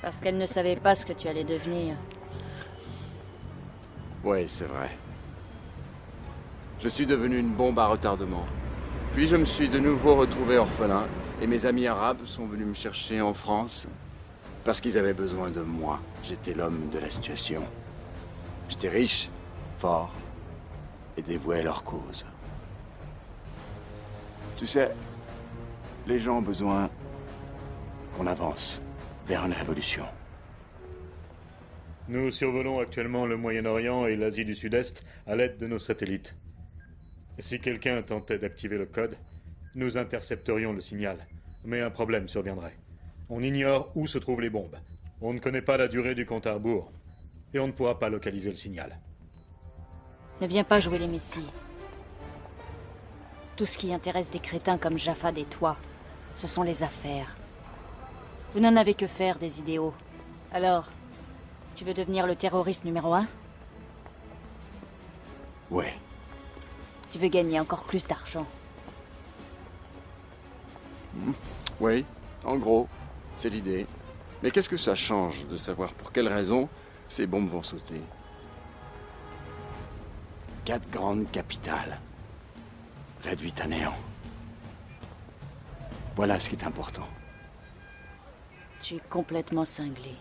Parce qu'elle ne savait pas ce que tu allais devenir. Ouais, c'est vrai. Je suis devenu une bombe à retardement. Puis je me suis de nouveau retrouvé orphelin, et mes amis arabes sont venus me chercher en France parce qu'ils avaient besoin de moi. J'étais l'homme de la situation. J'étais riche, fort, et dévoué à leur cause. Tu sais, les gens ont besoin qu'on avance vers une révolution. Nous survolons actuellement le Moyen-Orient et l'Asie du Sud-Est à l'aide de nos satellites. Si quelqu'un tentait d'activer le code, nous intercepterions le signal, mais un problème surviendrait. On ignore où se trouvent les bombes. On ne connaît pas la durée du compte à rebours. Et on ne pourra pas localiser le signal. Ne viens pas jouer les messies. Tout ce qui intéresse des crétins comme Jafad et toi, ce sont les affaires. Vous n'en avez que faire des idéaux. Alors, tu veux devenir le terroriste numéro 1? Ouais. Tu veux gagner encore plus d'argent? Oui, en gros, c'est l'idée. Mais qu'est-ce que ça change de savoir pour quelles raisons ces bombes vont sauter? 4 grandes capitales. réduite à néant. Voilà ce qui est important. Tu es complètement cinglé.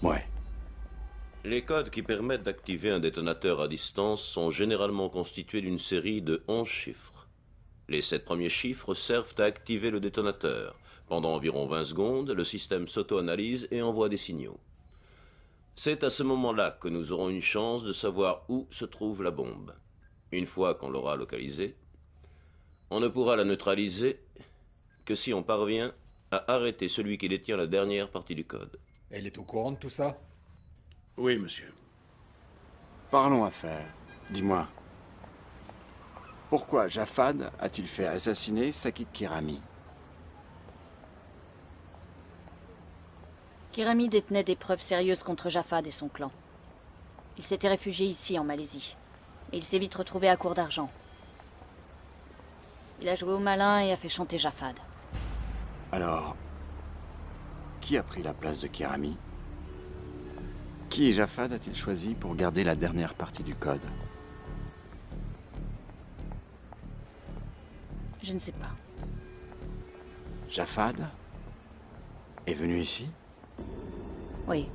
Ouais. Les codes qui permettent d'activer un détonateur à distance sont généralement constitués d'une série de 11 chiffres. Les 7 premiers chiffres servent à activer le détonateur. Pendant environ 20 secondes, le système s'auto-analyse et envoie des signaux. C'est à ce moment-là que nous aurons une chance de savoir où se trouve la bombe. Une fois qu'on l'aura localisée, on ne pourra la neutraliser que si on parvient à arrêter celui qui détient la dernière partie du code. Elle est au courant de tout ça? Oui, monsieur. Parlons affaires. Dis-moi, pourquoi Jafad a-t-il fait assassiner Sakit Kirami? Kirami détenait des preuves sérieuses contre Jafad et son clan. Il s'était réfugié ici, en Malaisie. Et il s'est vite retrouvé à court d'argent. Il a joué au malin et a fait chanter Jafad. Alors, qui a pris la place de Kirami? Qui et Jafad a-t-il choisi pour garder la dernière partie du code? Je ne sais pas. Jafad est venu ici? Oui.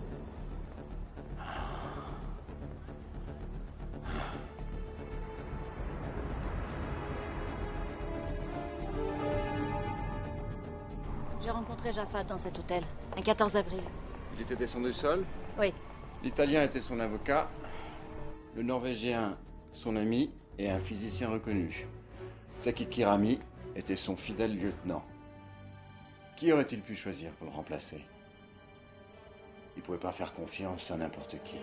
J'ai rencontré Jafad dans cet hôtel, un 14 avril. Il était descendu seul? Oui. L'Italien était son avocat, le Norvégien son ami et un physicien reconnu. Sakit Kirami était son fidèle lieutenant. Qui aurait-il pu choisir pour le remplacer? Il ne pouvait pas faire confiance à n'importe qui.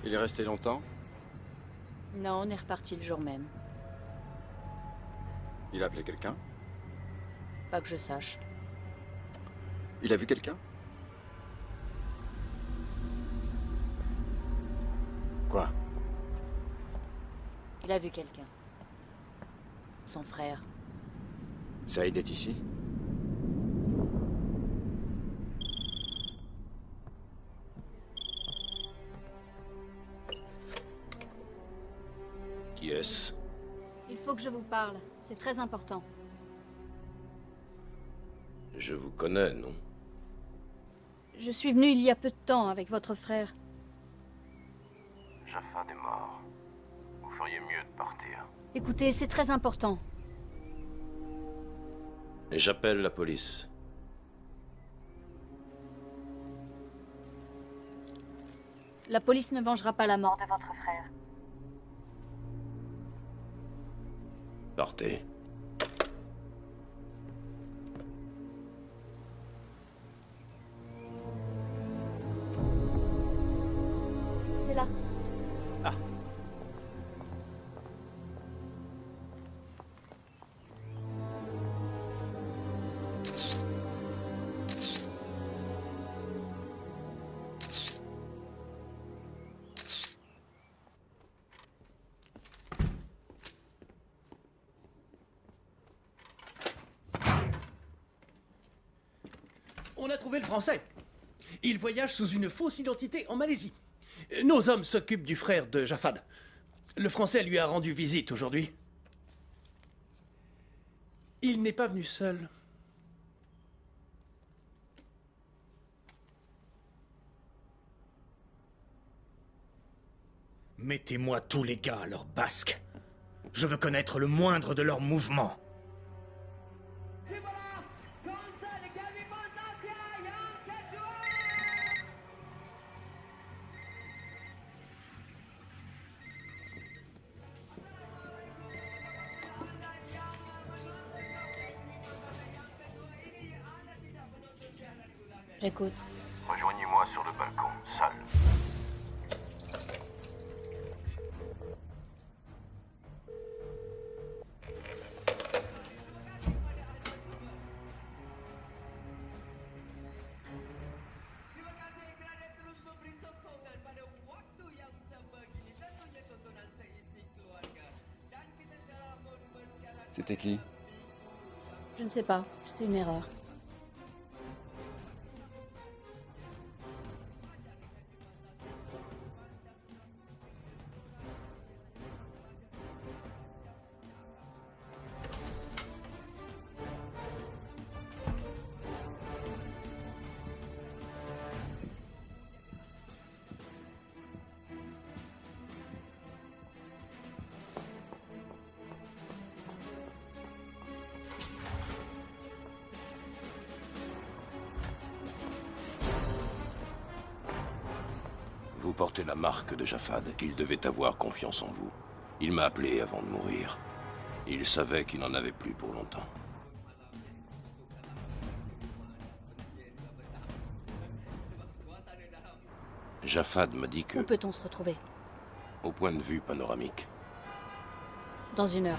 Il est resté longtemps? Non, on est reparti le jour même. Il a appelé quelqu'un? Pas que je sache. Il a vu quelqu'un? Quoi? Il a vu quelqu'un. Son frère. Saïd est ici? Qui est-ce? Il faut que je vous parle. C'est très important. Je vous connais, non? Je suis venu il y a peu de temps avec votre frère. Jafad est mort. Vous feriez mieux de partir. Écoutez, c'est très important. Et j'appelle la police. La police ne vengera pas la mort de votre frère. Partez. C'est là. Ah. On a trouvé le Français. Il voyage sous une fausse identité en Malaisie. Nos hommes s'occupent du frère de Jafad. Le Français lui a rendu visite aujourd'hui. Il n'est pas venu seul. Mettez-moi tous les gars à leur basque. Je veux connaître le moindre de leurs mouvements. J'écoute. Rejoignez-moi sur le balcon, salle. C'était qui? Je ne sais pas. C'était une erreur. Vous portez la marque de Jafad. Il devait avoir confiance en vous. Il m'a appelé avant de mourir. Il savait qu'il n'en avait plus pour longtemps. Jafad m'a dit que... Où peut-on se retrouver? Au point de vue panoramique. Dans 1 heure.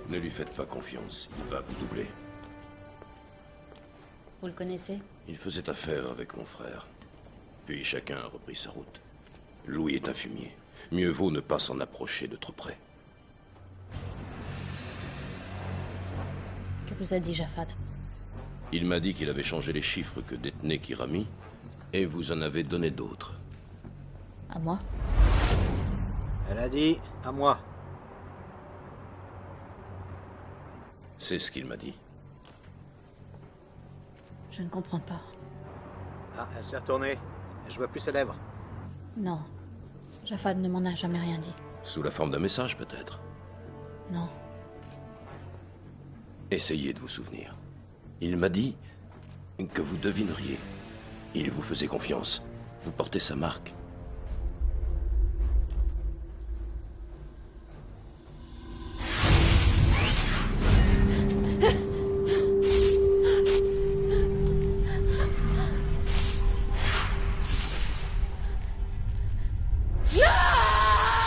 Ne lui faites pas confiance, il va vous doubler. Vous le connaissez? Il faisait affaire avec mon frère. Puis chacun a repris sa route. Louis est un fumier. Mieux vaut ne pas s'en approcher de trop près. Que vous a dit Jafad? Il m'a dit qu'il avait changé les chiffres que détenait Kirami, et vous en avez donné d'autres. À moi? Elle a dit à moi. C'est ce qu'il m'a dit. Je ne comprends pas. Ah, elle s'est retournée. Je vois plus ses lèvres. Non. Jafad ne m'en a jamais rien dit. Sous la forme d'un message, peut-être. Non. Essayez de vous souvenir. Il m'a dit que vous devineriez. Il vous faisait confiance. Vous portez sa marque.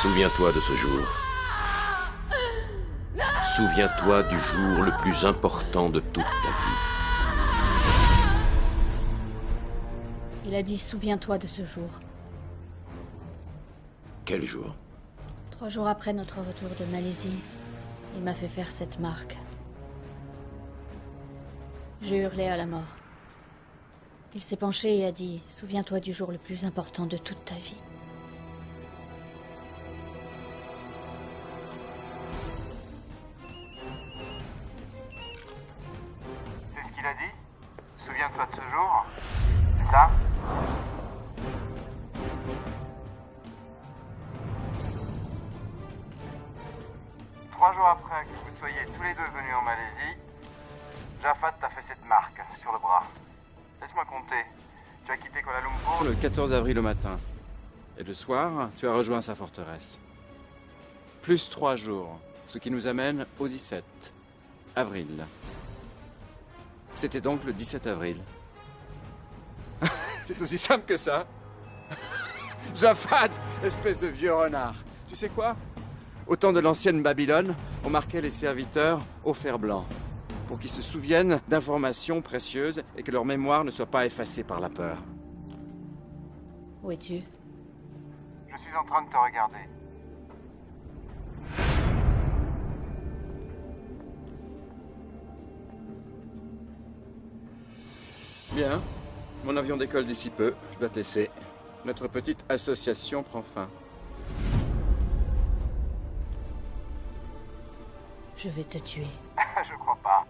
Souviens-toi de ce jour. Souviens-toi du jour le plus important de toute ta vie. Il a dit « Souviens-toi de ce jour ». Quel jour? 3 jours après notre retour de Malaisie, il m'a fait faire cette marque. J'ai hurlé à la mort. Il s'est penché et a dit « Souviens-toi du jour le plus important de toute ta vie ». Il a dit? Souviens-toi de ce jour? C'est ça? Trois jours après que vous soyez tous les deux venus en Malaisie, Jafad t'a fait cette marque sur le bras. Laisse-moi compter. Tu as quitté Kuala Lumpur Le 14 avril au matin. Et le soir, tu as rejoint sa forteresse. Plus 3 jours, ce qui nous amène au 17 avril. C'était donc le 17 avril. C'est aussi simple que ça. Jafad, espèce de vieux renard. Tu sais quoi? Au temps de l'ancienne Babylone, on marquait les serviteurs au fer blanc, pour qu'ils se souviennent d'informations précieuses et que leur mémoire ne soit pas effacée par la peur. Où es-tu? Je suis en train de te regarder. Bien. Mon avion décolle d'ici peu. Je dois te laisser. Notre petite association prend fin. Je vais te tuer. Je crois pas.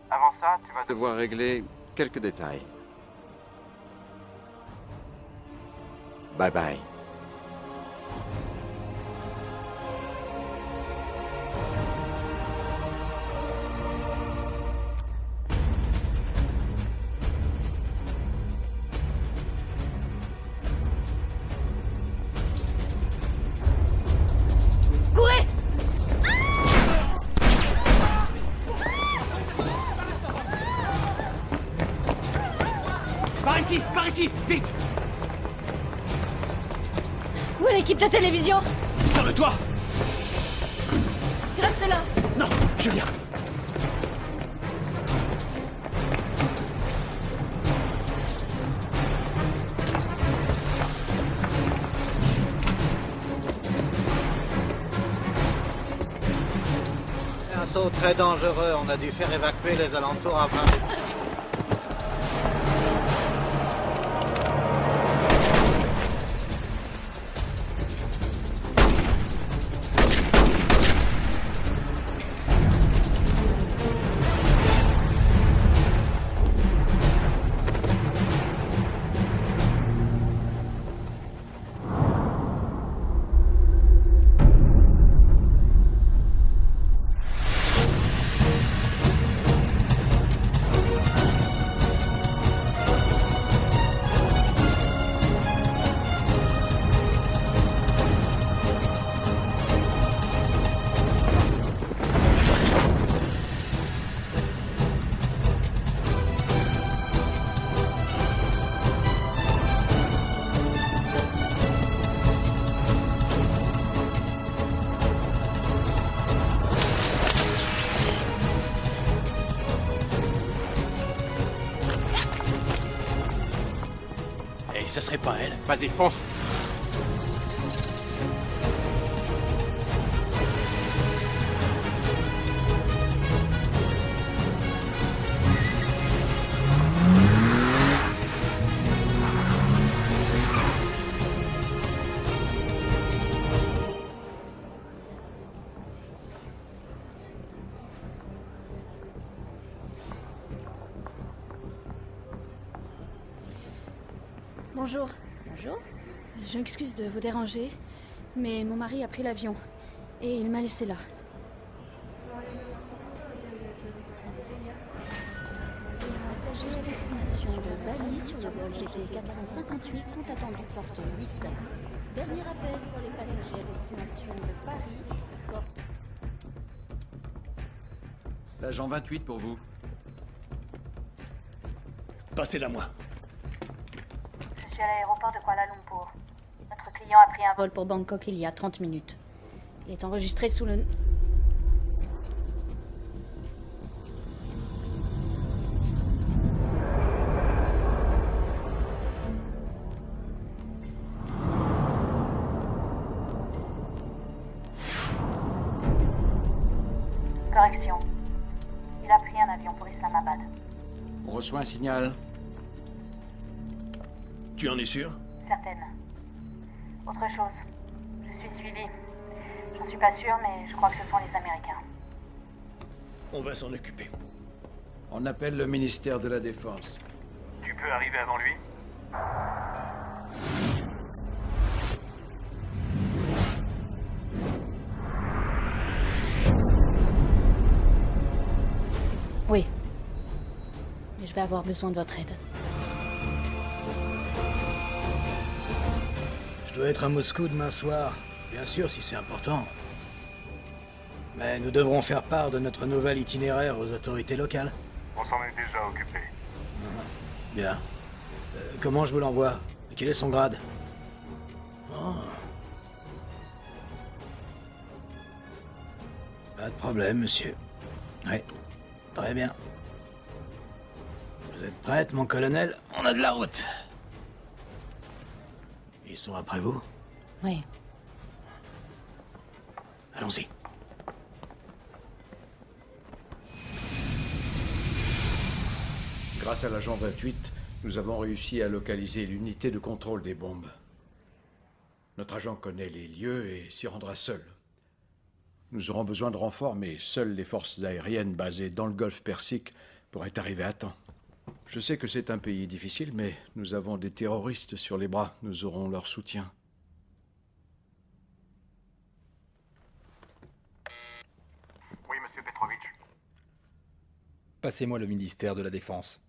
Avant ça, tu vas devoir régler quelques détails. Bye bye. Par ici, vite! Où est l'équipe de télévision? Sur le toit! Tu restes là. Non, je viens. C'est un saut très dangereux. On a dû faire évacuer les alentours avant de... Ça serait pas elle. Vas-y, fonce. Bonjour. Bonjour. Je m'excuse de vous déranger, mais mon mari a pris l'avion et il m'a laissé là. Les passagers à destination de Bali sur le vol GT 458 sont attendus porte 8. Dernier appel pour les passagers à destination de Paris, porte... L'agent 28 pour vous. Passez-la moi. Je suis à l'aéroport de Kuala Lumpur. Notre client a pris un vol pour Bangkok il y a 30 minutes. Il est enregistré sous le... Correction. Il a pris un avion pour Islamabad. On reçoit un signal. Tu en es sûr? Certaine. Autre chose. Je suis suivie. J'en suis pas sûre, mais je crois que ce sont les Américains. On va s'en occuper. On appelle le ministère de la Défense. Tu peux arriver avant lui? Oui. Mais je vais avoir besoin de votre aide. Je dois être à Moscou demain soir, bien sûr si c'est important. Mais nous devrons faire part de notre nouvel itinéraire aux autorités locales. On s'en est déjà occupé. Bien. Comment je vous l'envoie? Quel est son grade? Oh. Pas de problème, monsieur. Oui, très bien. Vous êtes prête, mon colonel? On a de la route. Ils sont après vous? Oui. Allons-y. Grâce à l'agent 28, nous avons réussi à localiser l'unité de contrôle des bombes. Notre agent connaît les lieux et s'y rendra seul. Nous aurons besoin de renforts, mais seules les forces aériennes basées dans le golfe Persique pourraient arriver à temps. Je sais que c'est un pays difficile, mais nous avons des terroristes sur les bras. Nous aurons leur soutien. Oui, monsieur Petrovitch. Passez-moi le ministère de la Défense.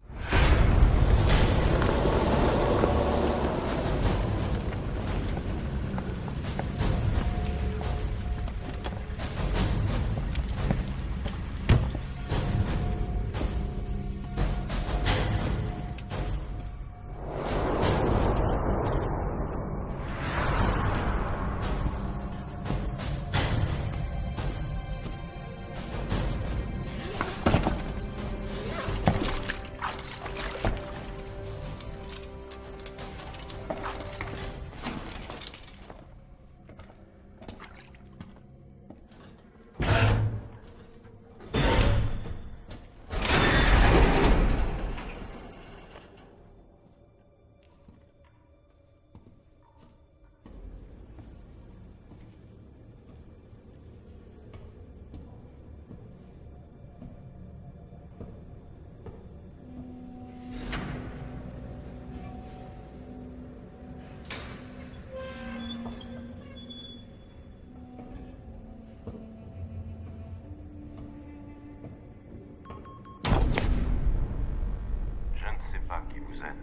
vous êtes.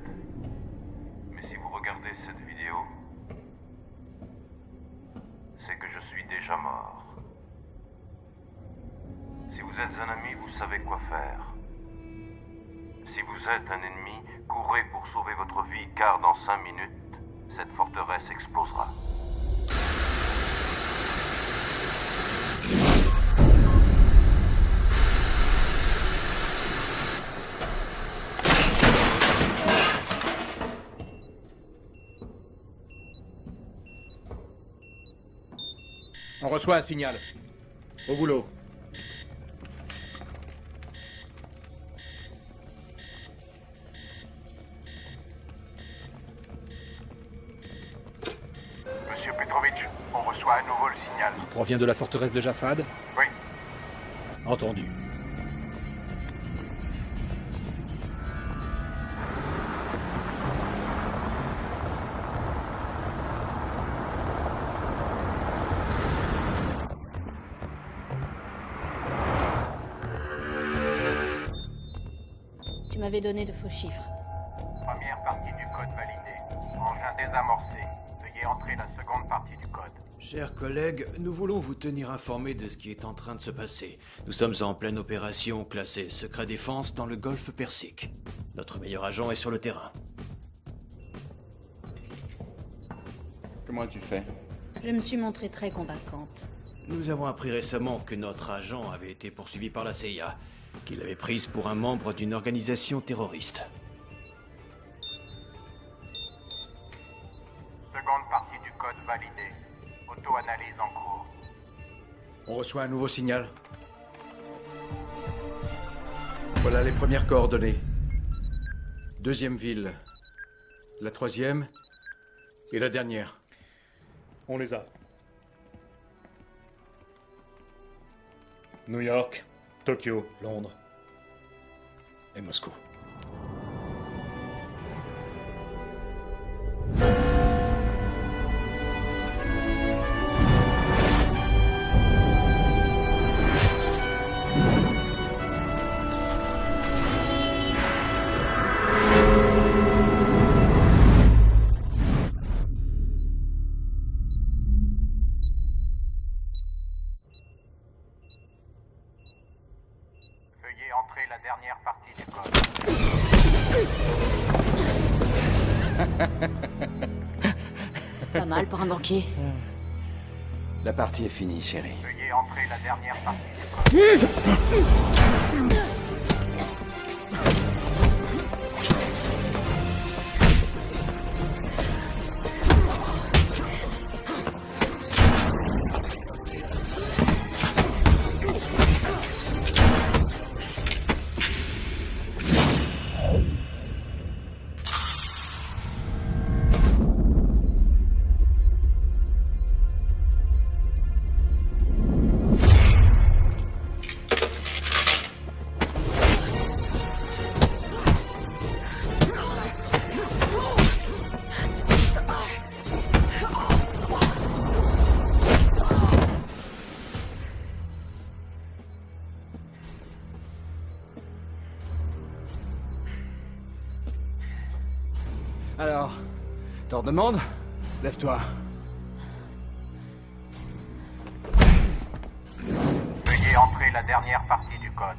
Mais si vous regardez cette vidéo, c'est que je suis déjà mort. Si vous êtes un ami, vous savez quoi faire. Si vous êtes un ennemi, courez pour sauver votre vie, car dans 5 minutes, cette forteresse explosera. On reçoit un signal. Au boulot. Monsieur Petrovitch, on reçoit à nouveau le signal. Il provient de la forteresse de Jafad? Oui. Entendu. Tu m'avais donné de faux chiffres. Première partie du code validée. Engin désamorcé. Veuillez entrer la seconde partie du code. Chers collègues, nous voulons vous tenir informés de ce qui est en train de se passer. Nous sommes en pleine opération classée secret défense dans le golfe Persique. Notre meilleur agent est sur le terrain. Comment as-tu fait? Je me suis montrée très convaincante. Nous avons appris récemment que notre agent avait été poursuivi par la CIA, qu'il l'avait prise pour un membre d'une organisation terroriste. Seconde partie du code validée. Auto-analyse en cours. On reçoit un nouveau signal. Voilà les premières coordonnées. 2e ville. La 3e. Et la dernière. On les a. New York, Tokyo, Londres et Moscou. Veuillez entrer la dernière partie du code. Pas mal pour un banquier. La partie est finie, chérie. Veuillez entrer la dernière partie du code. Alors, t'en demandes? Lève-toi. Veuillez entrer la dernière partie du code.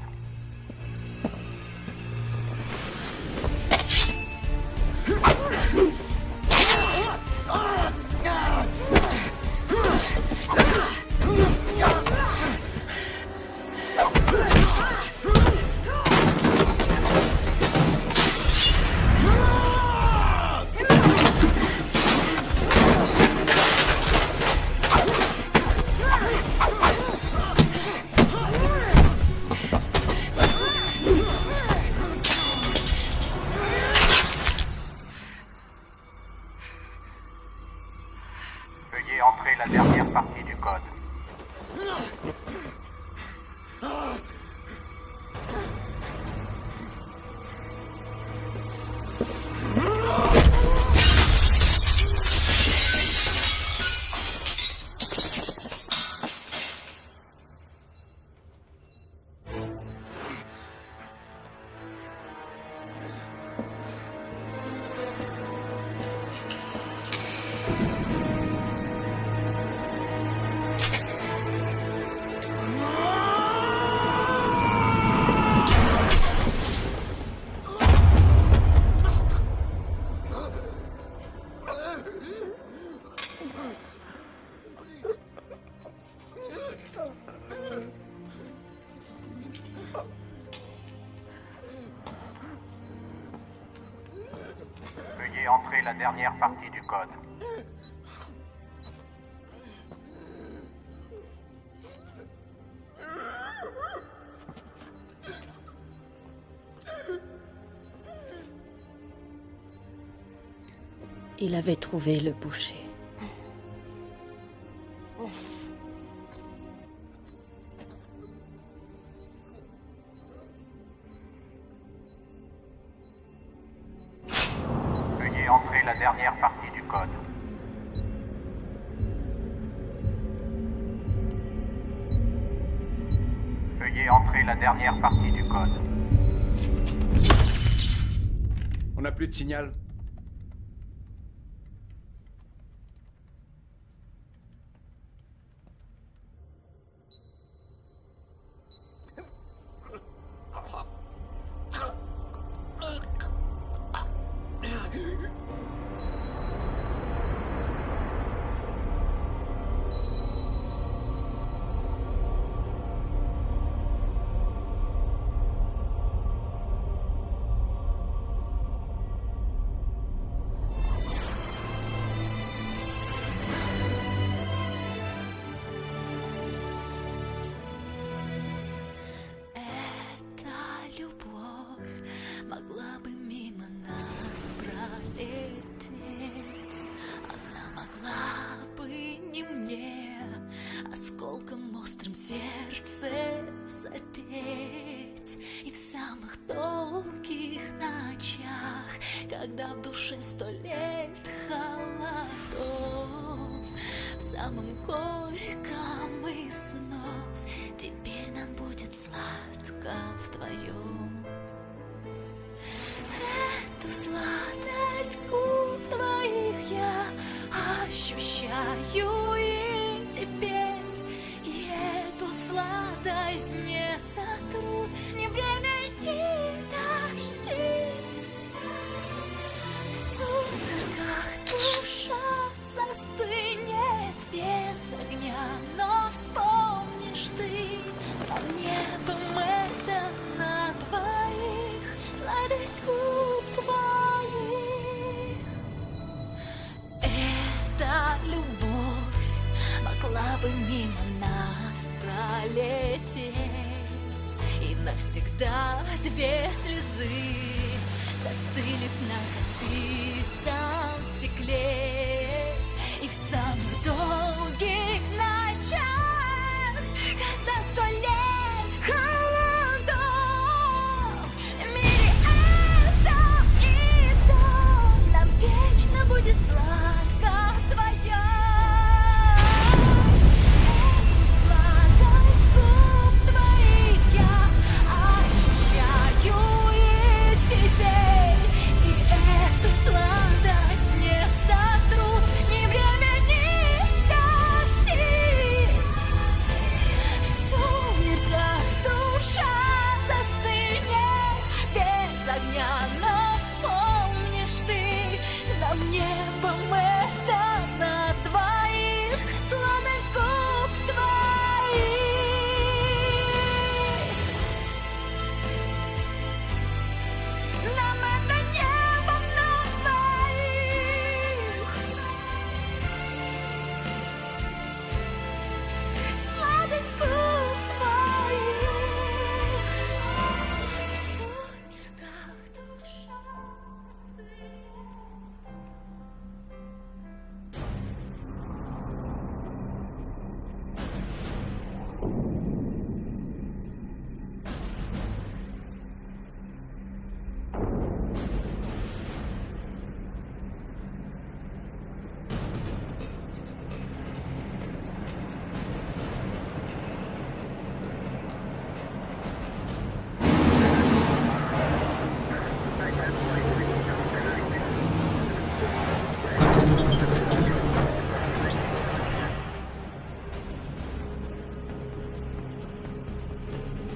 Veuillez entrer la dernière partie du code. Il avait trouvé le boucher. Veuillez entrer la dernière partie du code. Veuillez entrer la dernière partie du code. On n'a plus de signal. Могла бы мимо нас пролететь. Она могла бы не мне осколком острым сердце задеть. И в самых долгих ночах, когда в душе 100 лет холодов, в самом горьком из снов теперь нам будет сладко вдвоем. Эту сладость губ твоих я ощущаю и теперь. И эту сладость не сотрут ни время, ни дожди. В сумерках душа застынет без огня, но вспомнишь ты нам небом это на двоих. Сладость губ твоих. Эта любовь могла бы мимо нас пролететь. И навсегда 2 слезы застыли на разбитом стекле. И в самых долгих ночах, когда 100 лет холодов, в мире этом и том нам вечно будет сладко вдвоем. Эту сладость губ твоих я ощущаю и теперь. И эту сладость не сотрут ни время, ни дожди. В сумерках душа застынет без огня, но вспомнишь ты нам небом это на двоих. Сладость губ твоих. Нам это небом на двоих. Сладость губ твоих. В сумерках душа застынет.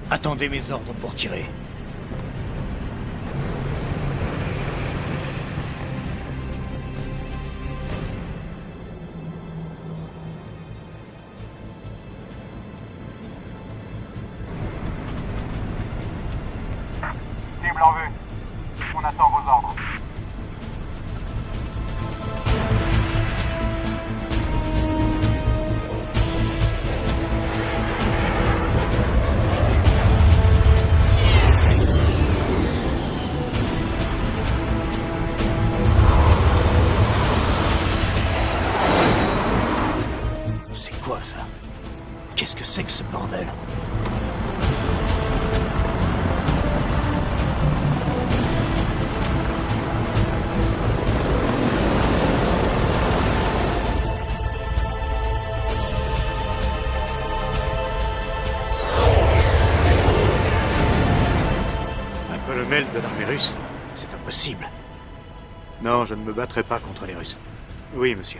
Attendez mes ordres pour tirer. Cible en vue. On attend vos ordres. C'est quoi ça? Qu'est-ce que c'est que ce bordel? Un colonel de l'armée russe? C'est impossible. Non, je ne me battrai pas contre les Russes. Oui, monsieur.